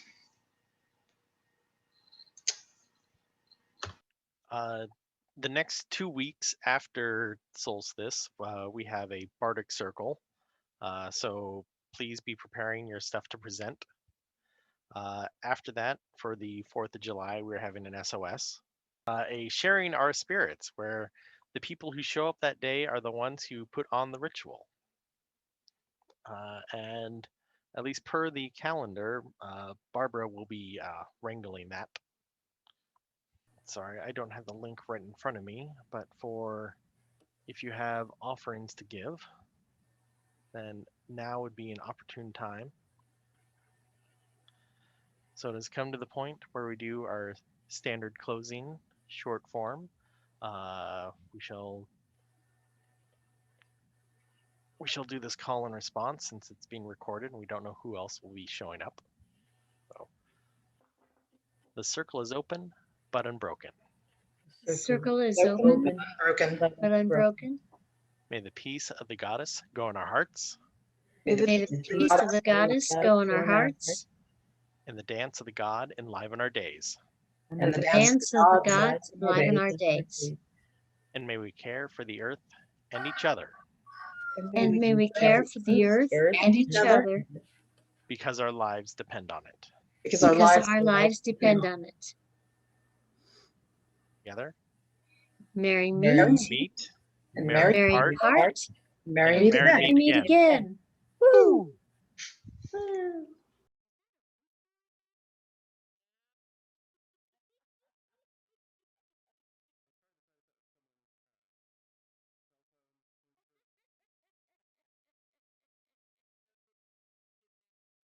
The next 2 weeks after solstice, we have a Bardic Circle. So please be preparing your stuff to present. After that, for the 4th of July, we're having an SOS. A Sharing Our Spirits, where the people who show up that day are the ones who put on the ritual. And at least per the calendar, Barbara will be wrangling that. Sorry, I don't have the link right in front of me, but if you have offerings to give, then now would be an opportune time. So it has come to the point where we do our standard closing short form. We shall do this call and response since it's being recorded and we don't know who else will be showing up. So the circle is open but unbroken. The circle is Open, open, broken. but unbroken. May the peace of the goddess go in our hearts, May the May the peace of the goddess go in our hearts, and the dance of the god enliven our days. and the dance of the gods enliven our days. And may we care for the earth and each other, And may we care for the earth and each other, because our lives depend on it. because because our lives depend on it. Together, Merry Merry meet, meet, and merry merry part, part, Merry And meet merry again. meet Meet again. again. Woo! Woo!